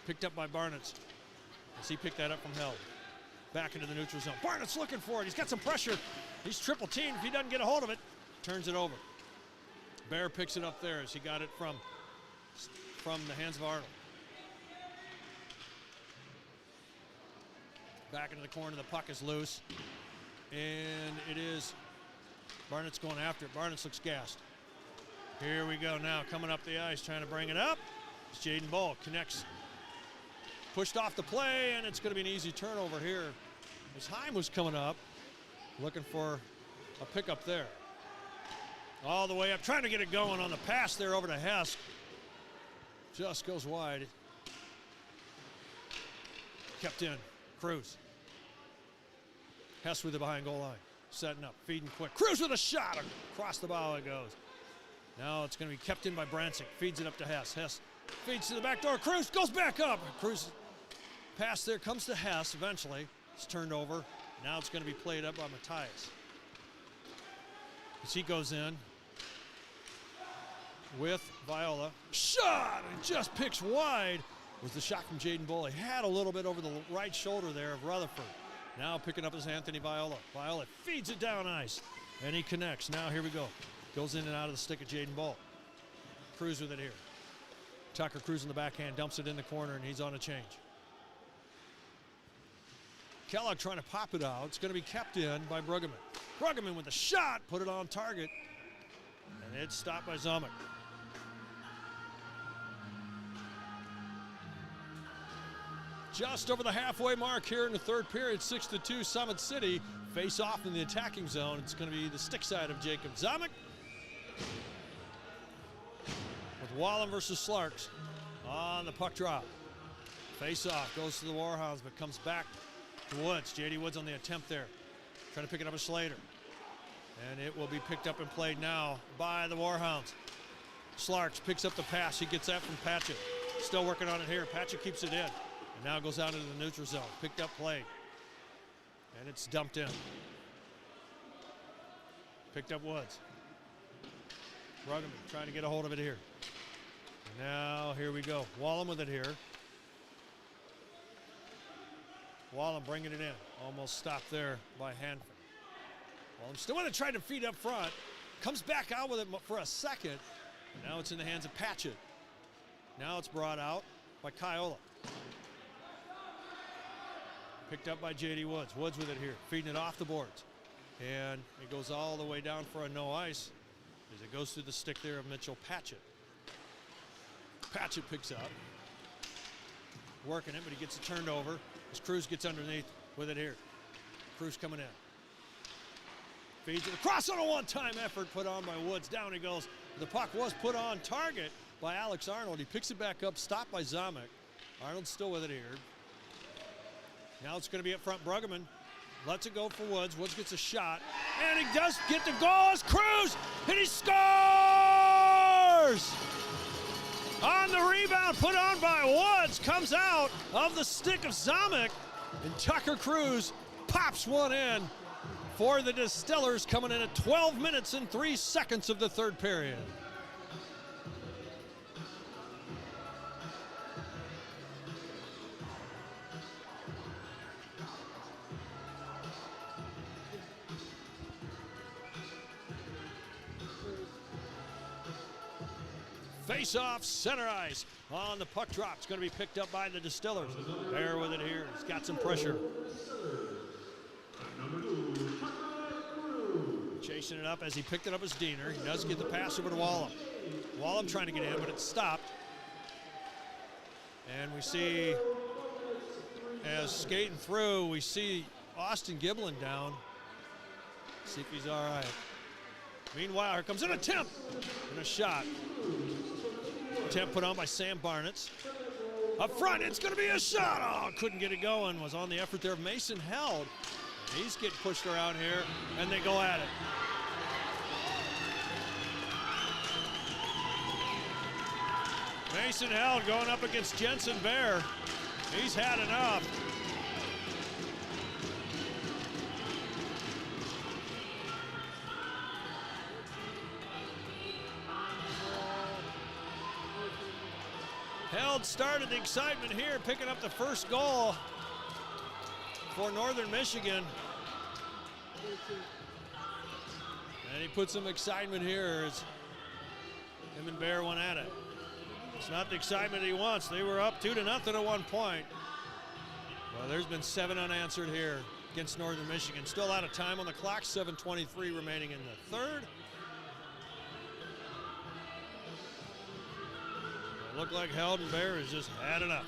A: Picked up by Barnett. As he picked that up from Held. Back into the neutral zone. Barnett's looking for it. He's got some pressure. He's triple teamed. If he doesn't get a hold of it, turns it over. Bear picks it up there as he got it from the hands of Arnold. Back into the corner. The puck is loose. And it is Barnett's going after it. Barnett looks gassed. Here we go now, coming up the ice, trying to bring it up. It's Jaden Ball, connects. Pushed off the play, and it's going to be an easy turnover here. As Heim was coming up, looking for a pickup there. All the way up, trying to get it going on the pass there over to Hess. Just goes wide. Kept in. Cruz. Hess with the behind goal line. Setting up. Feeding quick. Cruz with a shot. Across the bow it goes. Now it's going to be kept in by Brancic. Feeds it up to Hess. Hess feeds to the back door. Cruz goes back up. Cruz pass there. Comes to Hess eventually. It's turned over. Now it's going to be played up by Matthias. As he goes in with Viola. Shot! And just picks wide. Was the shot from Jaden Bull. He had a little bit over the right shoulder there of Rutherford. Now picking up is Anthony Viola. Viola feeds it down ice. And he connects. Now here we go. Goes in and out of the stick of Jaden Bull. Cruz with it here. Tucker Cruz in the backhand. Dumps it in the corner and he's on a change. Kellogg trying to pop it out. It's going to be kept in by Bruggeman. Bruggeman with a shot. Put it on target. And it's stopped by Zomick. Just over the halfway mark here in the third period, 6-2 Summit City. Face off in the attacking zone. It's going to be the stick side of Jacob Zomick. With Wallen versus Slarks on the puck drop. Face off, goes to the Warhounds, but comes back to Woods. J.D. Woods on the attempt there. Trying to pick it up with Slater. And it will be picked up and played now by the Warhounds. Slarks picks up the pass. He gets that from Patchett. Still working on it here. Patchett keeps it in. And now goes out into the neutral zone. Picked up, played. And it's dumped in. Picked up Woods. Bruggeman trying to get a hold of it here. And now here we go. Wallen with it here. Wallen bringing it in. Almost stopped there by Hanford. Wallen still want to try to feed up front. Comes back out with it for a second. And now it's in the hands of Patchett. Now it's brought out by Kyola. Picked up by J.D. Woods. Woods with it here. Feeding it off the boards. And it goes all the way down for a no ice as it goes through the stick there of Mitchell Patchett. Patchett picks up. Working it, but he gets it turned over as Cruz gets underneath with it here. Cruz coming in. Feeds it across on a one-time effort put on by Woods. Down he goes. The puck was put on target by Alex Arnold. He picks it back up, stopped by Zomick. Arnold's still with it here. Now it's going to be up front. Bruggeman lets it go for Woods. Woods gets a shot, and he does get the goal as Cruz, and he scores! On the rebound put on by Woods, comes out of the stick of Zomick, and Tucker Cruz pops one in for the Distillers, coming in at 12 minutes and 3 seconds of the third period. Face-off, center ice on the puck drop. It's going to be picked up by the Distillers. Bear with it here. He's got some pressure. Chasing it up as he picked it up as Diener. He does get the pass over to Wallem. Wallem trying to get in, but it's stopped. And we see, as skating through, we see Austin Giblin down. See if he's all right. Meanwhile, here comes an attempt and a shot. Attempt put on by Sam Barnett. Up front, it's going to be a shot. Oh, couldn't get it going. Was on the effort there of Mason Held. He's getting pushed around here, and they go at it. Mason Held going up against Jensen Bear. He's had enough. Held started the excitement here, picking up the first goal for Northern Michigan. And he put some excitement here as him and Bear went at it. It's not the excitement he wants. They were up 2-0 at one point. Well, there's been 7 unanswered here against Northern Michigan. Still out of time on the clock, 7:23 remaining in the third. It looked like Held and Bear has just had enough.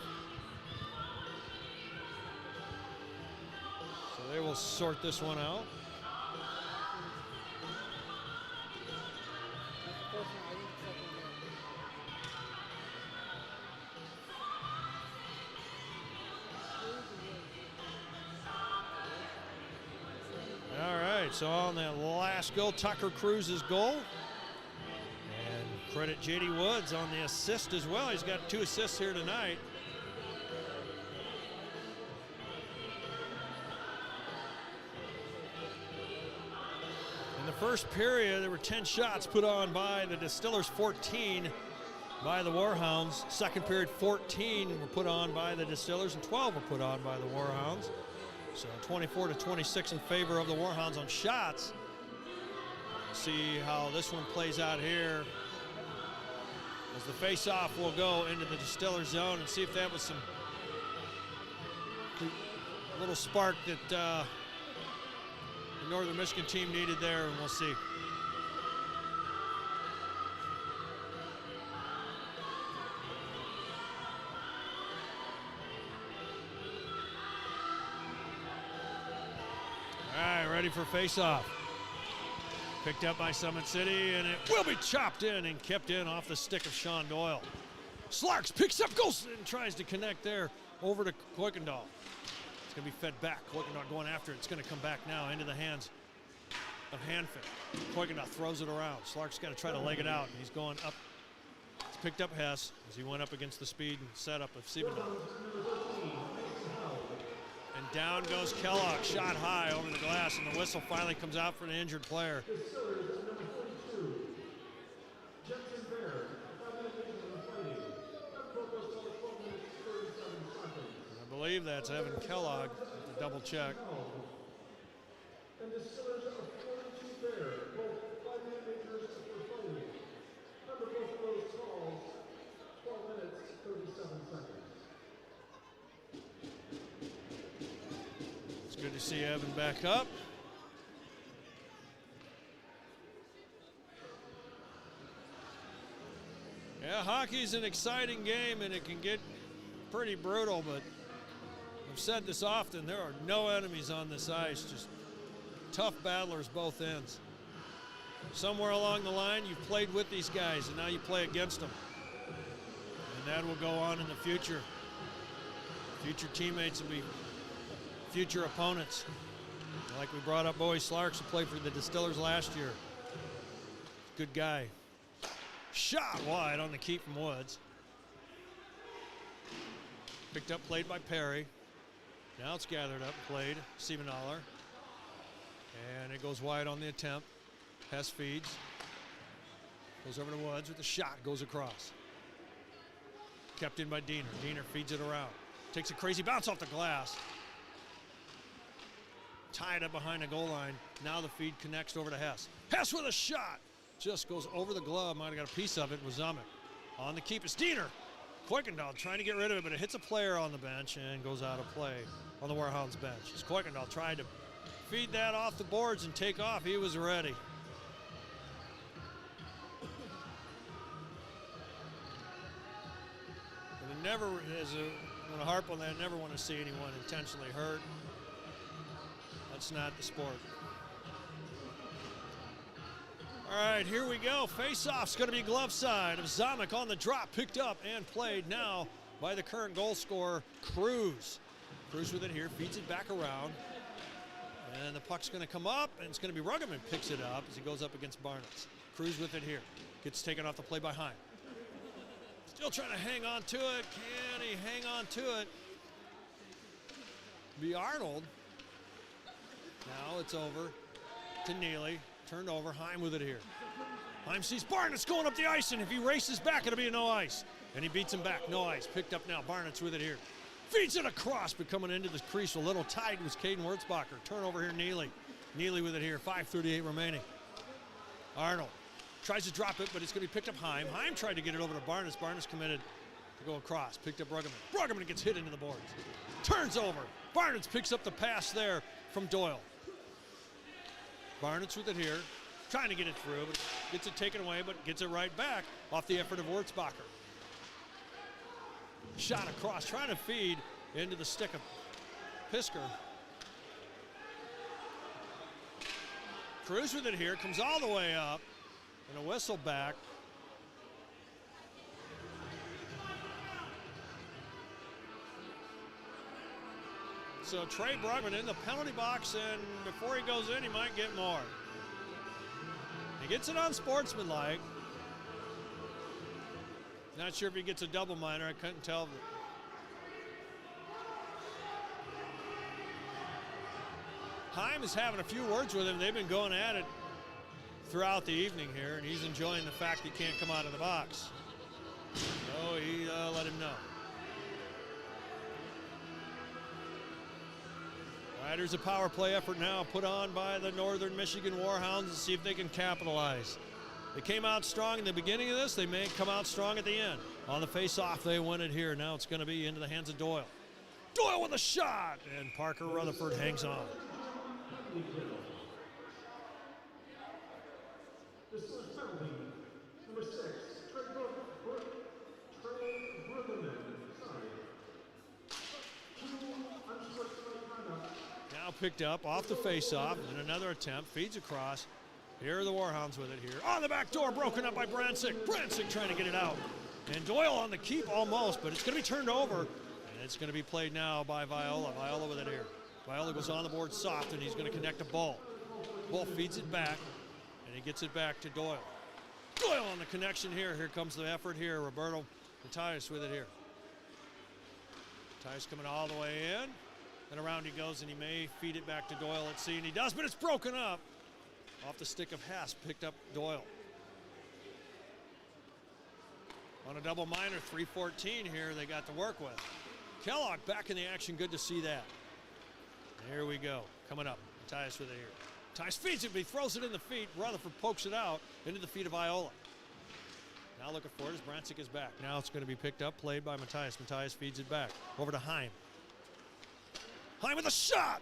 A: So they will sort this one out. right, so on that last goal, Tucker Cruz's goal. And credit J.D. Woods on the assist as well. He's got 2 assists here tonight. In the first period, there were 10 shots put on by the Distillers, 14 by the Warhounds. Second period, 14 were put on by the Distillers and 12 were put on by the Warhounds. So 24-26 in favor of the Warhounds on shots. See how this one plays out here as the face-off will go into the Distillers zone, and see if that was some little spark that the Northern Michigan team needed there, and we'll see. All right, ready for face-off. Picked up by Summit City, and it will be chopped in and kept in off the stick of Sean Doyle. Slarks picks up, goes, and tries to connect there over to Kuykendall. It's going to be fed back. Kuykendall going after it. It's going to come back now into the hands of Hanford. Kuykendall throws it around. Slark's got to try to leg it out. He's going up. He's picked up Hess as he went up against the speed and setup of Siebendal. And down goes Kellogg, shot high over the glass, and the whistle finally comes out for the injured player. I believe that's Evan Kellogg, to double check.
B: And Distillers are 42 there, both 5-minute majors for fighting. Remember both of those calls, 12 minutes, 37 seconds.
A: It's good to see Evan back up. Yeah, hockey's an exciting game, and it can get pretty brutal, but I've said this often, there are no enemies on this ice, just tough battlers both ends. Somewhere along the line, you've played with these guys, and now you play against them. And that will go on in the future. Future teammates will be future opponents. Like we brought up Bowie Slarks, who played for the Distillers last year. Good guy. Shot wide on the keep from Woods. Picked up, played by Perry. Now it's gathered up, played, Siebendal. And it goes wide on the attempt. Hess feeds. Goes over to Woods with the shot, goes across. Kept in by Diener. Diener feeds it around. Takes a crazy bounce off the glass. Tied up behind the goal line. Now the feed connects over to Hess. Hess with a shot. Just goes over the glove. Might have got a piece of it with Zamek. On the keep is Diener. Kuykendall trying to get rid of it, but it hits a player on the bench and goes out of play on the Warhounds bench. As Kuykendall tried to feed that off the boards and take off, he was ready. But it never is I want to harp on that. Never want to see anyone intentionally hurt. That's not the sport. All right, here we go. Face-off's going to be glove side of Zamek on the drop, picked up and played now by the current goal scorer, Cruz. Cruz with it here, feeds it back around. And the puck's going to come up, and it's going to be Ruggeman picks it up as he goes up against Barnitz. Cruz with it here. Gets taken off the play by Heim. Still trying to hang on to it. Can he hang on to it? Be Arnold. Now it's over to Neely. Turned over, Heim with it here. Heim sees Barnitz going up the ice, and if he races back, it'll be a no ice. And he beats him back, no ice. Picked up now, Barnitz with it here. Feeds it across, but coming into the crease a little tight was Caden Wurzbacher. Turnover here, Neely. Neely with it here, 5:38 remaining. Arnold tries to drop it, but it's going to be picked up Heim. Heim tried to get it over to Barnitz. Barnitz committed to go across. Picked up Ruggeman. Ruggeman gets hit into the boards. Turns over. Barnitz picks up the pass there from Doyle. Barnitz with it here, trying to get it through, but gets it taken away, but gets it right back off the effort of Wurzbacher. Shot across, trying to feed into the stick of Pisker. Cruz with it here, comes all the way up, and a whistle back. So Trey Brugman in the penalty box, and before he goes in, he might get more. He gets it on sportsmanlike. Not sure if he gets a double minor. I couldn't tell. Heim is having a few words with him. They've been going at it throughout the evening here, and he's enjoying the fact he can't come out of the box. So he let him know. Riders a power play effort now put on by the Northern Michigan Warhounds to see if they can capitalize. They came out strong in the beginning of this. They may come out strong at the end. On the face-off, they win it here. Now it's going to be into the hands of Doyle. Doyle with a shot, and Parker Rutherford hangs on.
B: Distillers penalty, number 6, Trey Brugman. Sorry. 2 unsportsmanlike conduct.
A: Now picked up off the face-off, and another attempt, feeds across. Here are the Warhounds with it here. On the back door, broken up by Bransick. Bransick trying to get it out. And Doyle on the keep almost, but it's going to be turned over. And it's going to be played now by Viola. Viola with it here. Viola goes on the board soft, and he's going to connect to Bull. Bull feeds it back, and he gets it back to Doyle. Doyle on the connection here. Here comes the effort here. Roberto Matthias with it here. Matthias coming all the way in. And around he goes, and he may feed it back to Doyle. Let's see, and he does, but it's broken up. Off the stick of Hess, picked up Doyle. On a double minor, 3:14 here they got to work with. Kellogg back in the action, good to see that. Here we go, coming up. Matthias with it here. Matthias feeds it, but he throws it in the feet. Rutherford pokes it out into the feet of Viola. Now looking for it as Bransick is back. Now it's going to be picked up, played by Matthias. Matthias feeds it back over to Heim. Heim with a shot!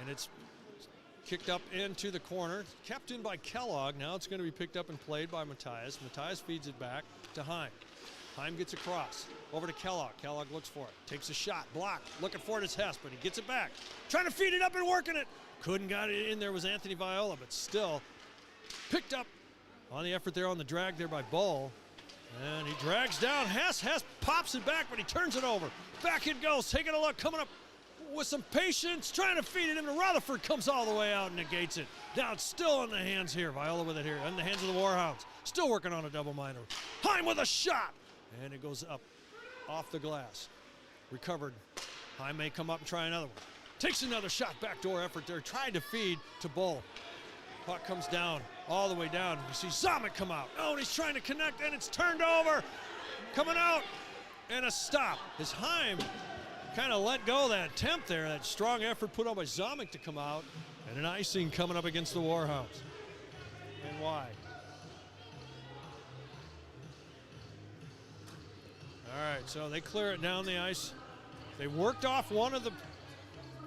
A: And it's kicked up into the corner, kept in by Kellogg. Now it's going to be picked up and played by Matthias. Matthias feeds it back to Heim. Heim gets across, over to Kellogg. Kellogg looks for it, takes a shot, blocked, looking for it as Hess, but he gets it back. Trying to feed it up and working it. Couldn't got it in there was Anthony Viola, but still picked up on the effort there on the drag there by Bull. And he drags down Hess. Hess pops it back, but he turns it over. Back it goes, taking a look, coming up with some patience, trying to feed it in to Rutherford, comes all the way out and negates it. Now it's still in the hands here. Viola with it here, in the hands of the Warhounds. Still working on a double minor. Heim with a shot! And it goes up off the glass. Recovered. Heim may come up and try another one. Takes another shot, backdoor effort there, tried to feed to Bull. Puck comes down, all the way down. You see Zamek come out. Oh, and he's trying to connect, and it's turned over. Coming out, and a stop. As Heim kind of let go of that attempt there, that strong effort put on by Zamek to come out, and an icing coming up against the Warhounds. And wide. All right, so they clear it down the ice. They worked off one of the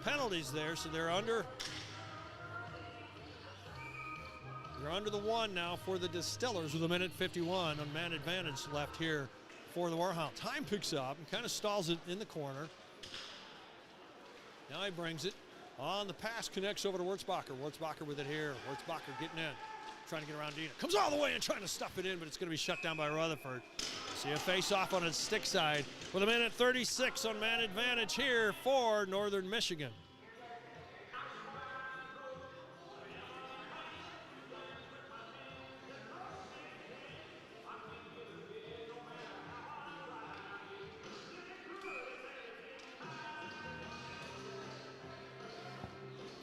A: penalties there, so they're under the one now for the Distillers with 1:51 on man advantage left here for the Warhounds. Heim picks up and kind of stalls it in the corner. Now he brings it on the pass, connects over to Wurzbacher. Wurzbacher with it here. Wurzbacher getting in, trying to get around Dina. Comes all the way and trying to stuff it in, but it's going to be shut down by Rutherford. See a face-off on his stick side with 1:36 on man advantage here for Northern Michigan.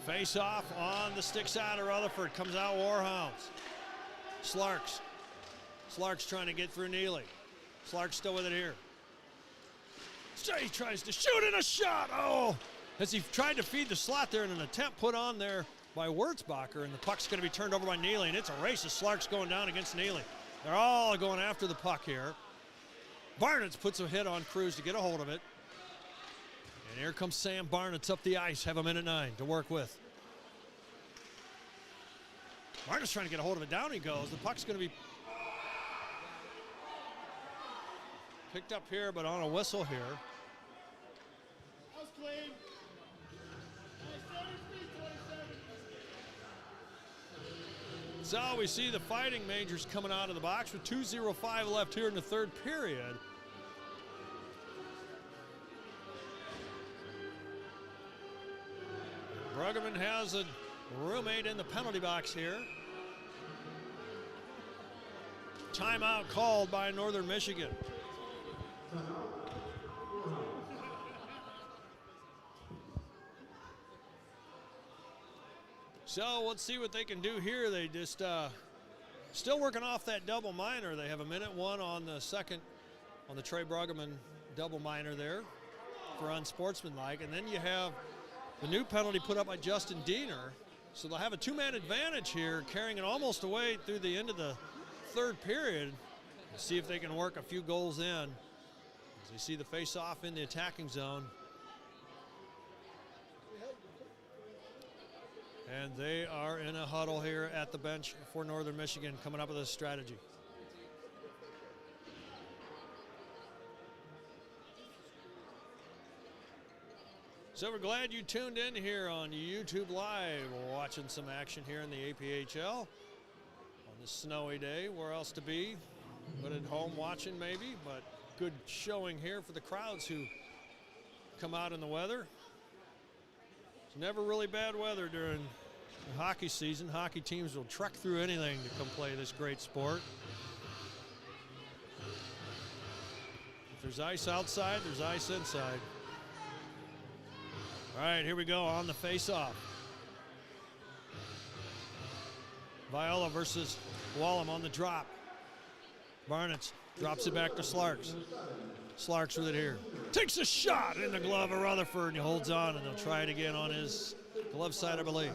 A: Face off on the stick side of Rutherford. Comes out Warhounds. Slarks. Slarks trying to get through Neely. Slarks still with it here. He tries to shoot and a shot. Oh! As he tried to feed the slot there in an attempt put on there by Wurzbacher, and the puck's going to be turned over by Neely, and it's a race of Slarks going down against Neely. They're all going after the puck here. Barnett's puts a hit on Cruz to get a hold of it. And here comes Sam Barnett's up the ice. Have 1:09 to work with. Barnett's trying to get a hold of it. Down he goes. The puck's going to be picked up here, but on a whistle here.
C: House clean.
A: So we see the Fighting Majors coming out of the box with 2:05 left here in the third period. Bruggeman has a roommate in the penalty box here. Timeout called by Northern Michigan. So let's see what they can do here. They just still working off that double minor. They have a minute one on the second, on the Trey Bruggeman double minor there for unsportsmanlike. And then you have the new penalty put up by Justin Diener. So they'll have a two-man advantage here, carrying it almost away through the end of the third period. See if they can work a few goals in as they see the face-off in the attacking zone. And they are in a huddle here at the bench for Northern Michigan, coming up with a strategy. So we're glad you tuned in here on YouTube Live. We're watching some action here in the APHL on this snowy day. Where else to be but at home watching maybe, but good showing here for the crowds who come out in the weather. It's never really bad weather during the hockey season. Hockey teams will trek through anything to come play this great sport. If there's ice outside, there's ice inside. All right, here we go on the face-off. Viola versus Wallem on the drop. Barnett drops it back to Slarks. Slarks with it here. Takes a shot in the glove of Rutherford, and he holds on, and they'll try it again on his glove side, I believe.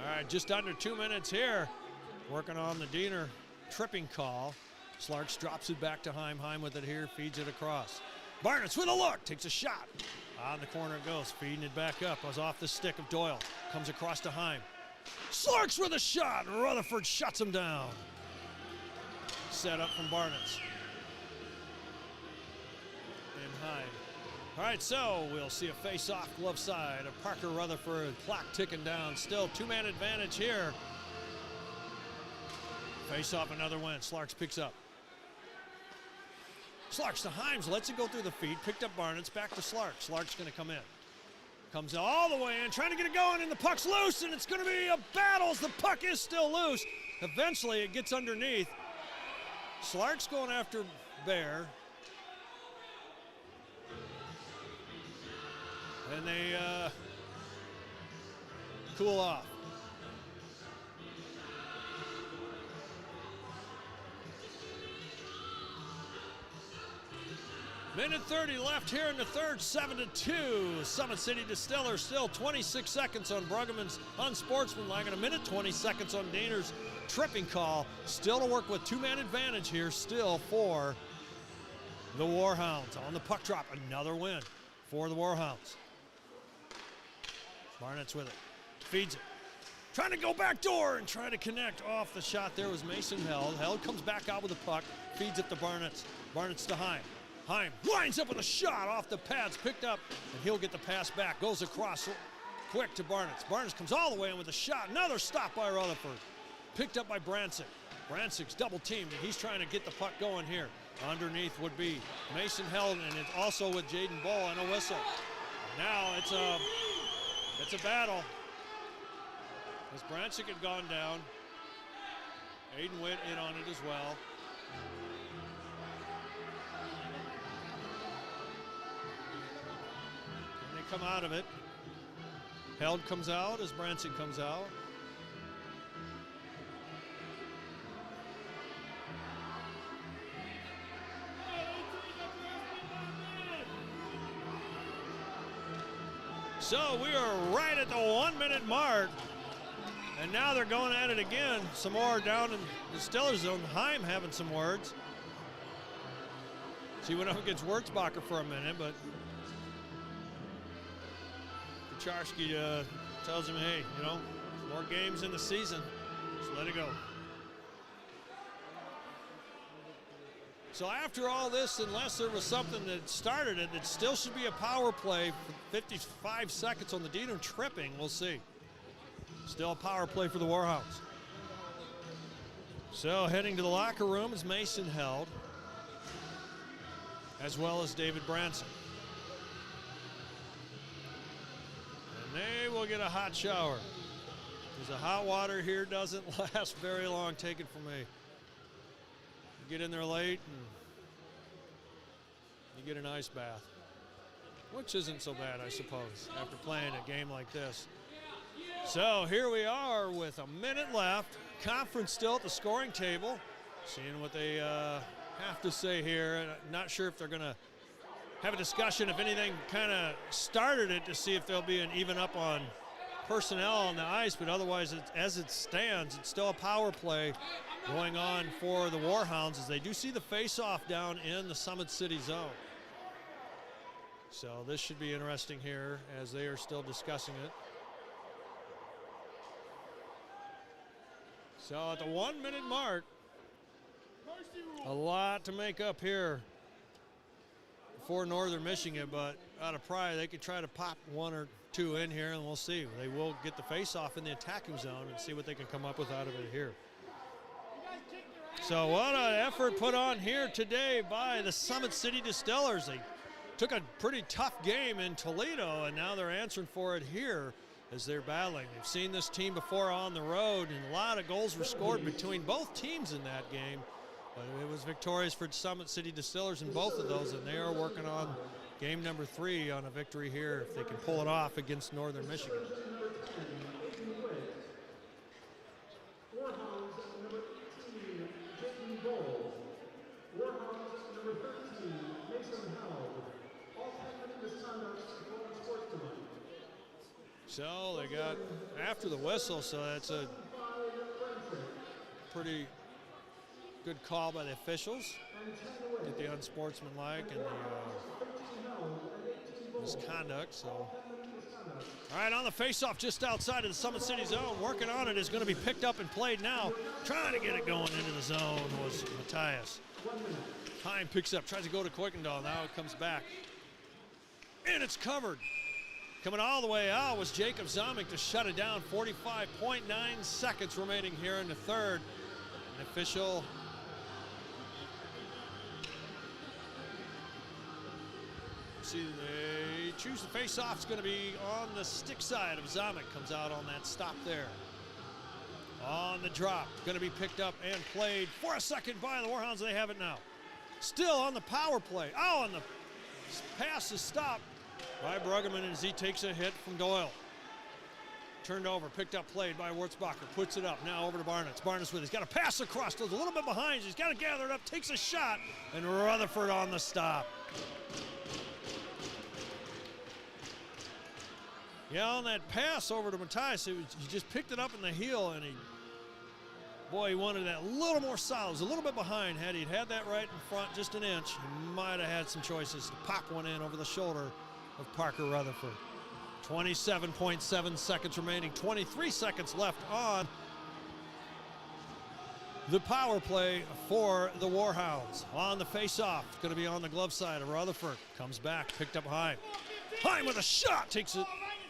A: All right, just under 2 minutes here. Working on the Diener tripping call. Slarks drops it back to Heim. Heim with it here, feeds it across. Barnett's with a look, takes a shot. On the corner it goes, feeding it back up. Was off the stick of Doyle. Comes across to Heim. Slarks with a shot. Rutherford shuts him down. Set up from Barnett's. And Heim. All right, so we'll see a face-off glove side of Parker Rutherford. Clock ticking down. Still two-man advantage here. Face off, another win. Slarks picks up. Slarks to Himes, lets it go through the feet. Picked up Barnett's, back to Slarks. Slarks going to come in. Comes all the way in, trying to get it going, and the puck's loose, and it's going to be a battle as the puck is still loose. Eventually, it gets underneath. Slarks going after Bear. And they cool off. Minute 30 left here in the third, 7-2. Summit City Distillers still 26 seconds on Bruggeman's unsportsmanlike and a minute 20 seconds on Diener's tripping call. Still to work with two-man advantage here still for the Warhounds. On the puck drop, another win for the Warhounds. Barnett's with it, feeds it. Trying to go back door and try to connect off the shot there was Mason Held. Held comes back out with the puck, feeds it to Barnett's. Barnett's to Heim. Heim lines up with a shot off the pads, picked up, and he'll get the pass back. Goes across quick to Barnett's. Barnett's comes all the way in with a shot. Another stop by Rutherford. Picked up by Bransick. Bransick's double teamed, and he's trying to get the puck going here. Underneath would be Mason Held, and it's also with Jaden Bull and a whistle. Now it's a battle. As Bransick had gone down, Aiden Witt in on it as well. Come out of it. Held comes out as Branson comes out. So we are right at the 1 minute mark. And now they're going at it again. Some more down in the Distillers zone. Heim having some words. He went up against Wurzbacher for a minute, but Kucharski tells him, hey, you know, more games in the season, so let it go. So after all this, unless there was something that started it, it still should be a power play for 55 seconds on the Diener tripping. We'll see. Still a power play for the Warhounds. So heading to the locker room is Mason Held, as well as David Branson. And they will get a hot shower, because the hot water here doesn't last very long. Take it from me. You get in there late and you get an ice bath, which isn't so bad, I suppose, after playing a game like this. So here we are with a minute left. Conference still at the scoring table. Seeing what they have to say here. Not sure if they're going to have a discussion, if anything kind of started it, to see if there'll be an even up on personnel on the ice, but otherwise, as it stands, it's still a power play going on for the Warhounds, as they do see the face-off down in the Summit City zone. So this should be interesting here as they are still discussing it. So at the 1 minute mark, a lot to make up here for Northern Michigan, but out of pride, they could try to pop one or two in here, and we'll see. They will get the face-off in the attacking zone and see what they can come up with out of it here. So what an effort put on here today by the Summit City Distillers. They took a pretty tough game in Toledo, and now they're answering for it here as they're battling. They've seen this team before on the road, and a lot of goals were scored between both teams in that game. But it was victorious for Summit City Distillers in both of those, and they are working on game number 3 on a victory here if they can pull it off against Northern Michigan.
B: Warhounds number 18, Jaden Gold. Warhounds number 13, Mason Held. All 10 minute misconduct for sportsman.
A: So they got after the whistle, so that's a pretty good call by the officials. Get the unsportsmanlike and the misconduct. So, all right, on the face-off just outside of the Summit City zone, working on it, is going to be picked up and played now. Trying to get it going into the zone was Matthias. Time picks up, tries to go to Kuykendall. Now it comes back, and it's covered. Coming all the way out was Jacob Zomick to shut it down. 45.9 seconds remaining here in the third. An official see they choose the face-off. It's going to be on the stick side of Zomick. Comes out on that stop there. On the drop, going to be picked up and played for a second by the Warhounds. They have it now. Still on the power play. Oh, and the pass is stopped by Bruggeman as he takes a hit from Doyle. Turned over, picked up, played by Wurzbacher. Puts it up, now over to Barnitz. Barnitz with it. He's got a pass across, goes a little bit behind. He's got to gather it up, takes a shot, and Rutherford on the stop. Yeah, on that pass over to Matthias, he just picked it up in the heel, and he wanted that a little more solid. He was a little bit behind. Had he had that right in front, just an inch, he might have had some choices to pop one in over the shoulder of Parker Rutherford. 27.7 seconds remaining, 23 seconds left on the power play for the Warhounds. On the face-off, it's going to be on the glove side of Rutherford. Comes back, picked up Heim. Heim with a shot, takes it,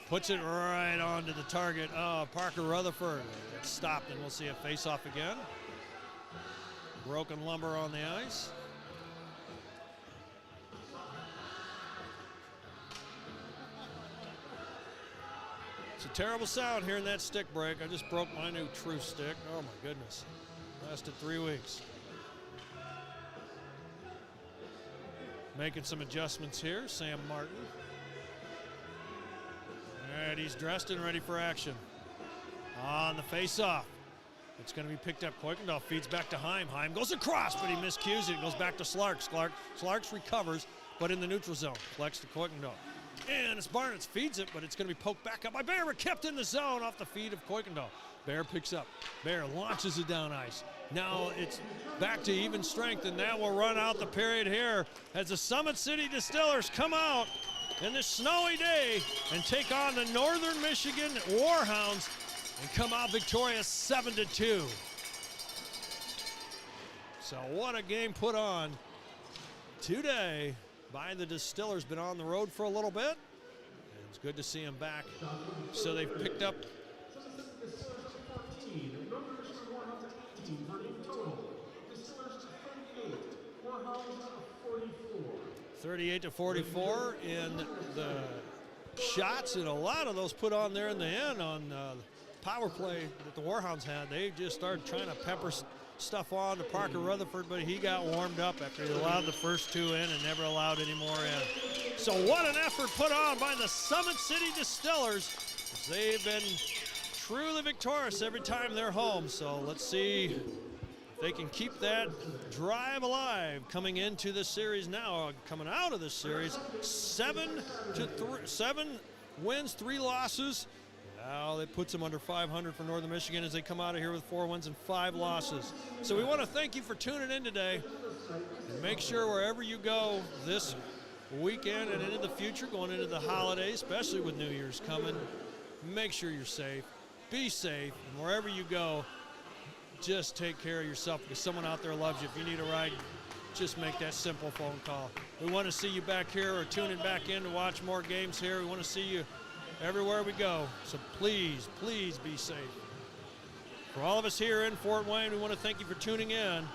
A: puts it right onto the target of Parker Rutherford. It's stopped, and we'll see a face-off again. Broken lumber on the ice. It's a terrible sound here in that stick break. I just broke my new True stick. Oh my goodness. Lasted 3 weeks. Making some adjustments here, Sam Martin. All right, he's dressed and ready for action. On the face-off, it's going to be picked up. Kuykendall feeds back to Heim. Heim goes across, but he miscues it. It goes back to Slarks. Slarks recovers, but in the neutral zone. Flex to Kuykendall. And it's Barnitz, feeds it, but it's going to be poked back up by Bear, but kept in the zone off the feed of Kuykendall. Bear picks up. Bear launches it down ice. Now it's back to even strength, and that will run out the period here as the Summit City Distillers come out in this snowy day and take on the Northern Michigan Warhounds and come out victorious 7-2. So what a game put on today by the Distillers. Been on the road for a little bit, and it's good to see them back. So they've picked up 38-44 in the shots, and a lot of those put on there in the end on power play that the Warhounds had. They just started trying to pepper stuff on to Parker Rutherford, but he got warmed up after he allowed the first two in and never allowed any more in. So what an effort put on by the Summit City Distillers. They've been truly victorious every time they're home. So let's see if they can keep that drive alive coming into this series now. Coming out of this series, 7 wins, 3 losses. Now that puts them under 500 for Northern Michigan as they come out of here with 4 wins and 5 losses. So we want to thank you for tuning in today. And make sure wherever you go this weekend and into the future, going into the holidays, especially with New Year's coming, make sure you're safe. Be safe. And wherever you go, just take care of yourself because someone out there loves you. If you need a ride, just make that simple phone call. We want to see you back here or tuning back in to watch more games here. We want to see you everywhere we go. So please, please be safe. For all of us here in Fort Wayne, we want to thank you for tuning in.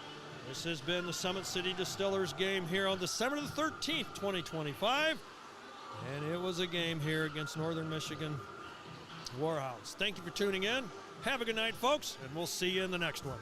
A: This has been the Summit City Distillers game here on December the 13th, 2025. And it was a game here against Northern Michigan Warhounds. Thank you for tuning in. Have a good night, folks, and we'll see you in the next one.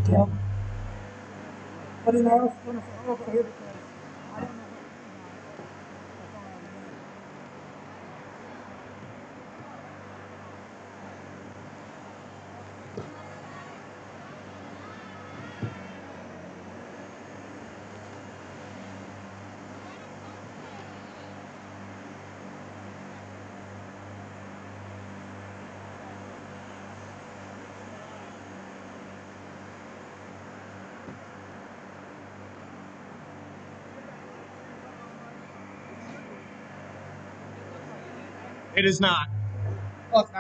C: Yep. But then I also want to say over here because I don't know
D: It is not.
C: what.